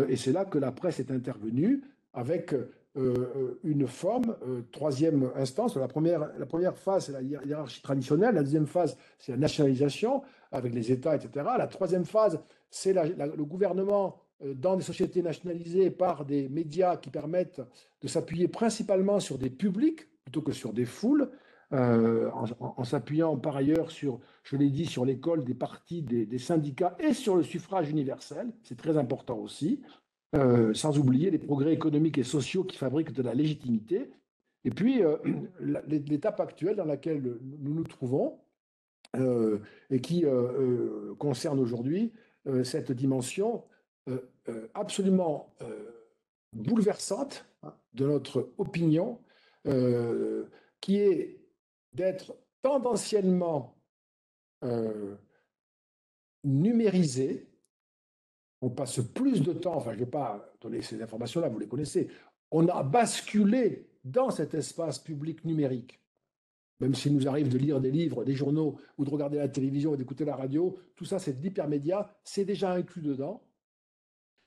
S2: Et c'est là que la presse est intervenue avec une forme, troisième instance. La première phase, c'est la hiérarchie traditionnelle. La deuxième phase, c'est la nationalisation avec les États, etc. La troisième phase, c'est le gouvernement dans des sociétés nationalisées par des médias qui permettent de s'appuyer principalement sur des publics plutôt que sur des foules, en s'appuyant par ailleurs sur, je l'ai dit, sur l'école, des partis, des syndicats et sur le suffrage universel. C'est très important aussi. sans oublier les progrès économiques et sociaux qui fabriquent de la légitimité. Et puis, l'étape actuelle dans laquelle nous nous trouvons, et qui concerne aujourd'hui cette dimension absolument bouleversante de notre opinion, qui est d'être tendanciellement numérisé. On passe plus de temps, enfin je ne vais pas donner ces informations-là, vous les connaissez, on a basculé dans cet espace public numérique. Même s'il nous arrive de lire des livres, des journaux, ou de regarder la télévision et d'écouter la radio, tout ça, c'est de l'hypermédia, c'est déjà inclus dedans.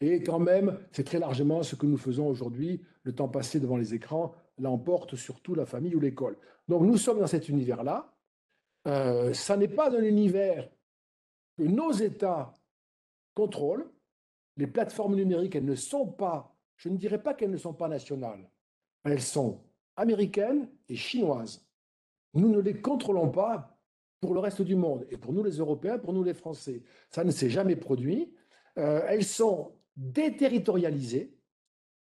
S2: Et quand même, c'est très largement ce que nous faisons aujourd'hui. Le temps passé devant les écrans l'emporte surtout la famille ou l'école. Donc nous sommes dans cet univers-là. Ça n'est pas un univers que nos États contrôlent. Les plateformes numériques, elles ne sont pas, je ne dirais pas qu'elles ne sont pas nationales. Elles sont américaines et chinoises. Nous ne les contrôlons pas pour le reste du monde. Et pour nous les Européens, pour nous les Français, ça ne s'est jamais produit. Elles sont déterritorialisées.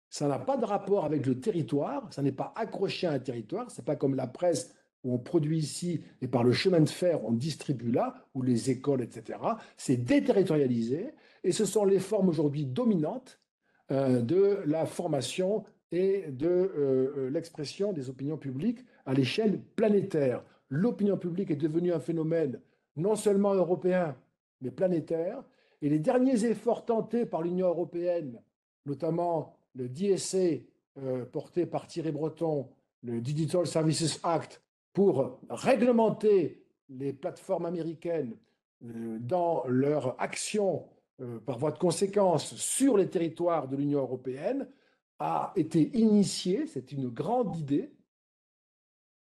S2: Ça n'a pas de rapport avec le territoire. Ça n'est pas accroché à un territoire. Ce n'est pas comme la presse où on produit ici et par le chemin de fer, on distribue là, ou les écoles, etc. C'est déterritorialisé. Et ce sont les formes aujourd'hui dominantes de la formation et de l'expression des opinions publiques à l'échelle planétaire. L'opinion publique est devenue un phénomène non seulement européen, mais planétaire. Et les derniers efforts tentés par l'Union européenne, notamment le DSA porté par Thierry Breton, le Digital Services Act, pour réglementer les plateformes américaines dans leur action par voie de conséquence sur les territoires de l'Union européenne, a été initié, c'est une grande idée.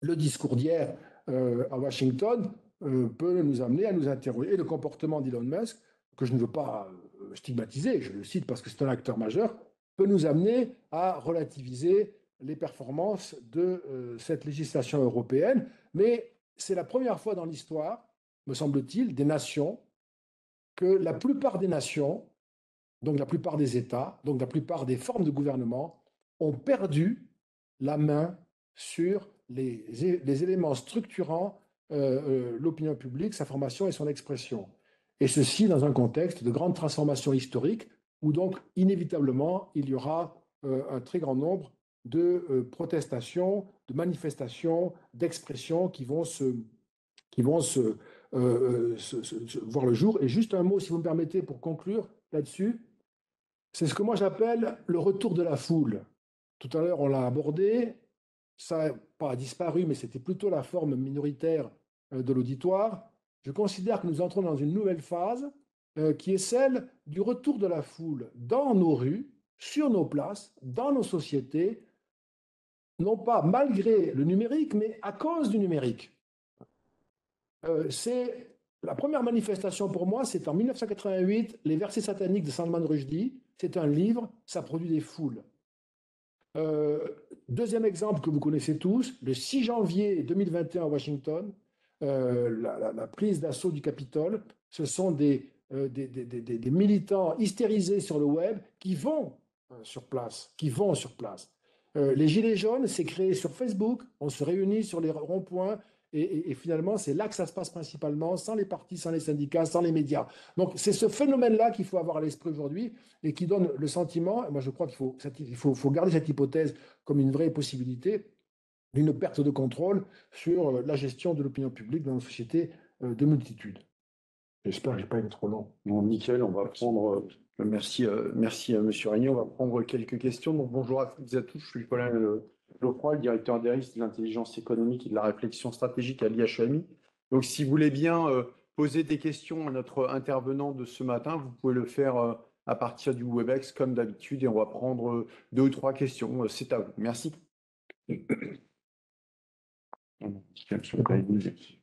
S2: Le discours d'hier à Washington peut nous amener à nous interroger. Et le comportement d'Elon Musk, que je ne veux pas stigmatiser, je le cite parce que c'est un acteur majeur, peut nous amener à relativiser les performances de cette législation européenne. Mais c'est la première fois dans l'histoire, me semble-t-il, des nations, que la plupart des nations, donc la plupart des États, donc la plupart des formes de gouvernement, ont perdu la main sur les éléments structurant l'opinion publique, sa formation et son expression. Et ceci dans un contexte de grande transformation historique, où donc inévitablement il y aura un très grand nombre de protestations, de manifestations, d'expressions qui vont voir le jour. Et juste un mot, si vous me permettez, pour conclure là-dessus, c'est ce que moi j'appelle le retour de la foule. Tout à l'heure, on l'a abordé, ça n'a pas disparu, mais c'était plutôt la forme minoritaire de l'auditoire. Je considère que nous entrons dans une nouvelle phase qui est celle du retour de la foule dans nos rues, sur nos places, dans nos sociétés, non pas malgré le numérique, mais à cause du numérique. C'est la première manifestation pour moi, c'est en 1988, Les versets sataniques de Salman Rushdie. C'est un livre, ça produit des foules. Deuxième exemple que vous connaissez tous, le 6 janvier 2021 à Washington, la prise d'assaut du Capitole, ce sont des militants hystérisés sur le web qui vont sur place, les Gilets jaunes, c'est créé sur Facebook, on se réunit sur les ronds-points, et finalement, c'est là que ça se passe principalement, sans les partis, sans les syndicats, sans les médias. Donc, c'est ce phénomène-là qu'il faut avoir à l'esprit aujourd'hui et qui donne le sentiment, et moi je crois qu'il faut garder cette hypothèse comme une vraie possibilité, d'une perte de contrôle sur la gestion de l'opinion publique dans une société de multitude. J'espère que je n'ai pas été trop long.
S3: Bon, nickel, on va prendre. Merci, Monsieur Régnier. On va prendre quelques questions. Donc, bonjour à toutes et à tous. Je suis Colin Geoffroy, le directeur des risques de l'intelligence économique et de la réflexion stratégique à l'IHEMI. Donc, si vous voulez bien poser des questions à notre intervenant de ce matin, vous pouvez le faire à partir du Webex, comme d'habitude, et on va prendre 2 ou 3 questions. C'est à vous. Merci.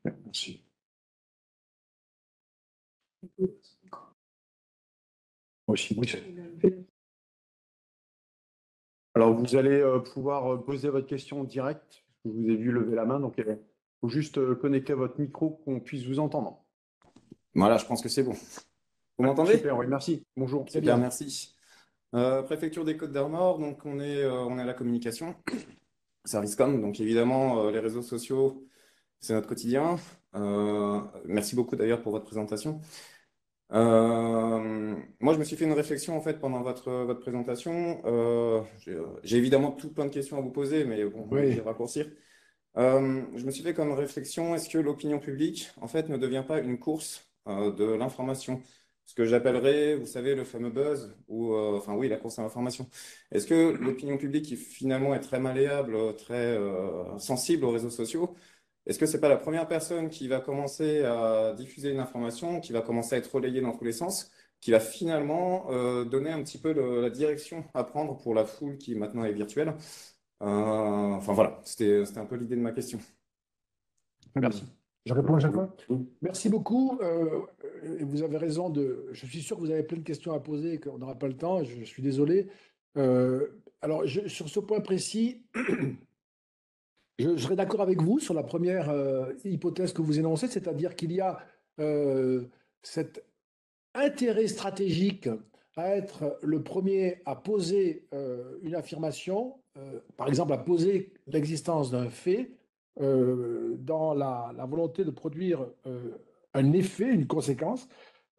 S3: Merci. Aussi, oui. Alors, vous allez pouvoir poser votre question en direct. Je vous ai vu lever la main, donc il faut juste connecter votre micro qu'on puisse vous entendre.
S4: Voilà, je pense que c'est bon. Vous m'entendez?
S3: Super, oui, merci. Bonjour.
S4: Super, merci. Préfecture des Côtes-d'Armor, donc on est à la communication, service com, donc évidemment les réseaux sociaux, c'est notre quotidien. Merci beaucoup d'ailleurs pour votre présentation. Moi, je me suis fait une réflexion en fait pendant votre présentation. J'ai évidemment tout plein de questions à vous poser, mais bon, je
S2: Oui.
S4: vais raccourcir. Je me suis fait comme réflexion, est-ce que l'opinion publique, en fait, ne devient pas une course de l'information? Ce que j'appellerais, vous savez, le fameux buzz, ou, enfin oui, la course à l'information. Est-ce que l'opinion publique, qui finalement est très malléable, très sensible aux réseaux sociaux, est-ce que c'est pas la première personne qui va commencer à diffuser une information, qui va commencer à être relayée dans tous les sens, qui va finalement donner un petit peu la direction à prendre pour la foule qui maintenant est virtuelle? Enfin voilà, c'était un peu l'idée de ma question.
S2: Merci. Je réponds à chaque fois.
S4: Oui.
S2: Merci beaucoup. Et vous avez raison je suis sûr que vous avez plein de questions à poser et qu'on n'aura pas le temps. Je suis désolé. Alors, sur ce point précis, je serais d'accord avec vous sur la première hypothèse que vous énoncez, c'est-à-dire qu'il y a cet intérêt stratégique à être le premier à poser une affirmation, par exemple à poser l'existence d'un fait dans la volonté de produire un effet, une conséquence,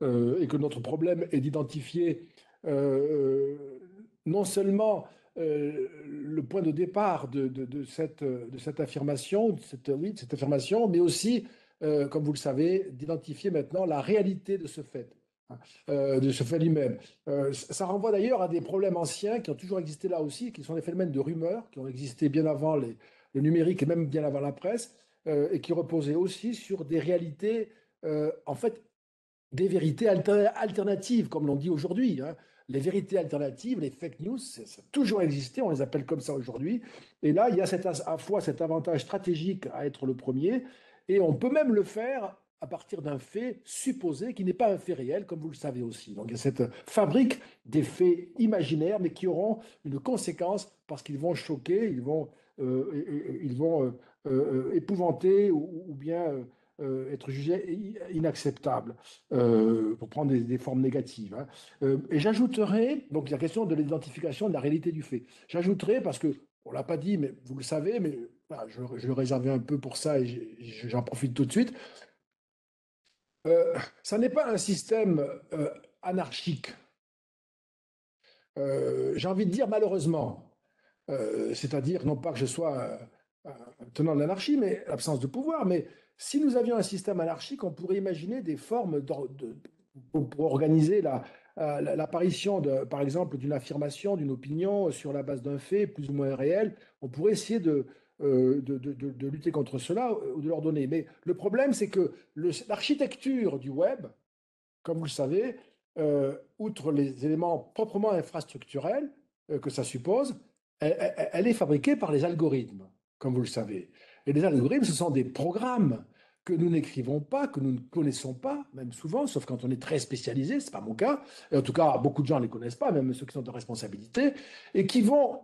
S2: et que notre problème est d'identifier non seulement le point de départ de cette affirmation, oui, de cette affirmation, mais aussi, comme vous le savez, d'identifier maintenant la réalité de ce fait, hein, de ce fait lui-même. Ça renvoie d'ailleurs à des problèmes anciens qui ont toujours existé là aussi, qui sont des phénomènes de rumeurs, qui ont existé bien avant le numérique et même bien avant la presse, et qui reposaient aussi sur des réalités, en fait, des vérités alternatives, comme l'on dit aujourd'hui, hein. Les vérités alternatives, les fake news, ça a toujours existé, on les appelle comme ça aujourd'hui. Et là, il y a à la fois cet avantage stratégique à être le premier, et on peut même le faire à partir d'un fait supposé qui n'est pas un fait réel, comme vous le savez aussi. Donc il y a cette fabrique des faits imaginaires, mais qui auront une conséquence parce qu'ils vont choquer, ils vont épouvanter ou bien être jugés inacceptables, pour prendre des formes négatives, hein. Et j'ajouterai, donc la question de l'identification de la réalité du fait. J'ajouterai, parce que on ne l'a pas dit, mais vous le savez, mais voilà, je le réservais un peu pour ça et j'en profite tout de suite. Ça n'est pas un système anarchique. J'ai envie de dire malheureusement. C'est-à-dire, non pas que je sois un tenant de l'anarchie, mais l'absence de pouvoir, mais si nous avions un système anarchique, on pourrait imaginer des formes pour organiser l'apparition, par exemple, d'une affirmation, d'une opinion sur la base d'un fait plus ou moins réel. On pourrait essayer de lutter contre cela ou de leur donner. Mais le problème, c'est que l'architecture du web, comme vous le savez, outre les éléments proprement infrastructurels que ça suppose, elle est fabriquée par les algorithmes, comme vous le savez. Et les algorithmes, ce sont des programmes que nous n'écrivons pas, que nous ne connaissons pas, même souvent, sauf quand on est très spécialisé, ce n'est pas mon cas. Et en tout cas, beaucoup de gens ne les connaissent pas, même ceux qui sont en responsabilité, et qui vont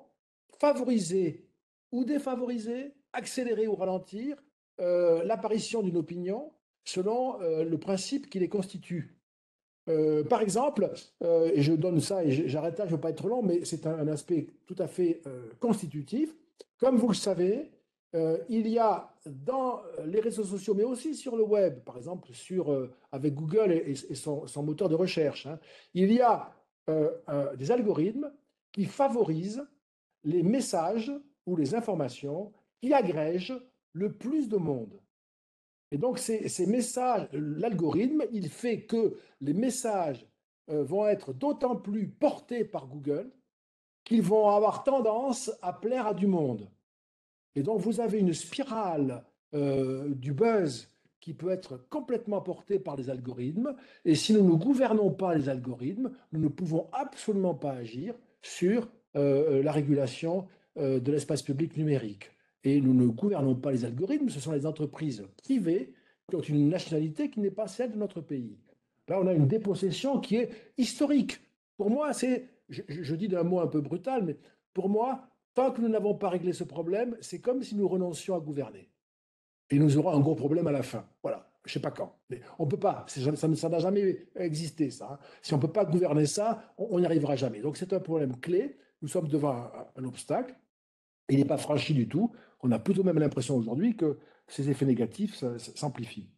S2: favoriser ou défavoriser, accélérer ou ralentir l'apparition d'une opinion selon le principe qui les constitue. Par exemple, et je donne ça et j'arrête là, je ne veux pas être long, mais c'est un aspect tout à fait constitutif. Comme vous le savez, il y a dans les réseaux sociaux, mais aussi sur le web, par exemple avec Google et son moteur de recherche, hein, il y a des algorithmes qui favorisent les messages ou les informations qui agrègent le plus de monde. Et donc, ces messages, l'algorithme, il fait que les messages vont être d'autant plus portés par Google qu'ils vont avoir tendance à plaire à du monde. Et donc, vous avez une spirale du buzz qui peut être complètement portée par les algorithmes. Et si nous ne gouvernons pas les algorithmes, nous ne pouvons absolument pas agir sur la régulation de l'espace public numérique. Et nous ne gouvernons pas les algorithmes, ce sont les entreprises privées qui ont une nationalité qui n'est pas celle de notre pays. Là, on a une dépossession qui est historique. Pour moi, je dis d'un mot un peu brutal, mais pour moi, tant que nous n'avons pas réglé ce problème, c'est comme si nous renoncions à gouverner. Et nous aurons un gros problème à la fin. Voilà. je ne sais pas quand. Mais on ne peut pas, ça n'a jamais existé, ça. Hein. Si on ne peut pas gouverner ça, on n'y arrivera jamais. Donc c'est un problème clé. Nous sommes devant un obstacle. Il n'est pas franchi du tout. On a plutôt même l'impression aujourd'hui que ces effets négatifs s'amplifient.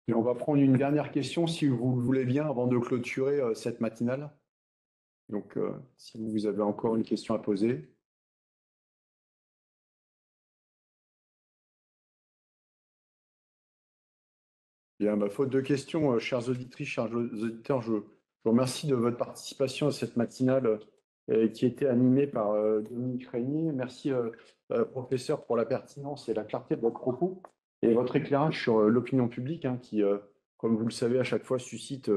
S3: Et on va prendre une dernière question, si vous le voulez bien, avant de clôturer cette matinale. Donc, si vous avez encore une question à poser. Bien, faute de questions, chères auditrices, chers auditeurs, je vous remercie de votre participation à cette matinale qui était animée par Dominique Régnier. Merci, professeur, pour la pertinence et la clarté de votre propos et votre éclairage sur l'opinion publique, hein, qui, comme vous le savez, à chaque fois suscite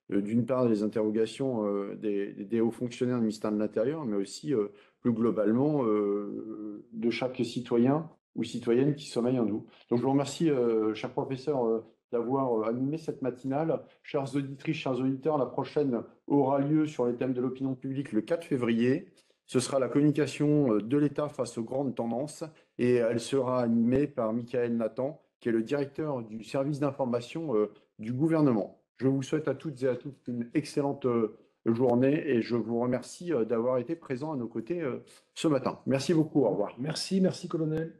S3: d'une part les interrogations des hauts fonctionnaires du ministère de l'Intérieur, mais aussi plus globalement de chaque citoyen ou citoyenne qui sommeille en nous. Donc je vous remercie, cher professeur, d'avoir animé cette matinale. Chères auditrices, chers auditeurs, la prochaine aura lieu sur les thèmes de l'opinion publique le 4 février. Ce sera la communication de l'État face aux grandes tendances et elle sera animée par Michael Nathan, qui est le directeur du service d'information du gouvernement. Je vous souhaite à toutes et à tous une excellente journée et je vous remercie d'avoir été présents à nos côtés ce matin. Merci beaucoup, au revoir.
S2: Merci, colonel.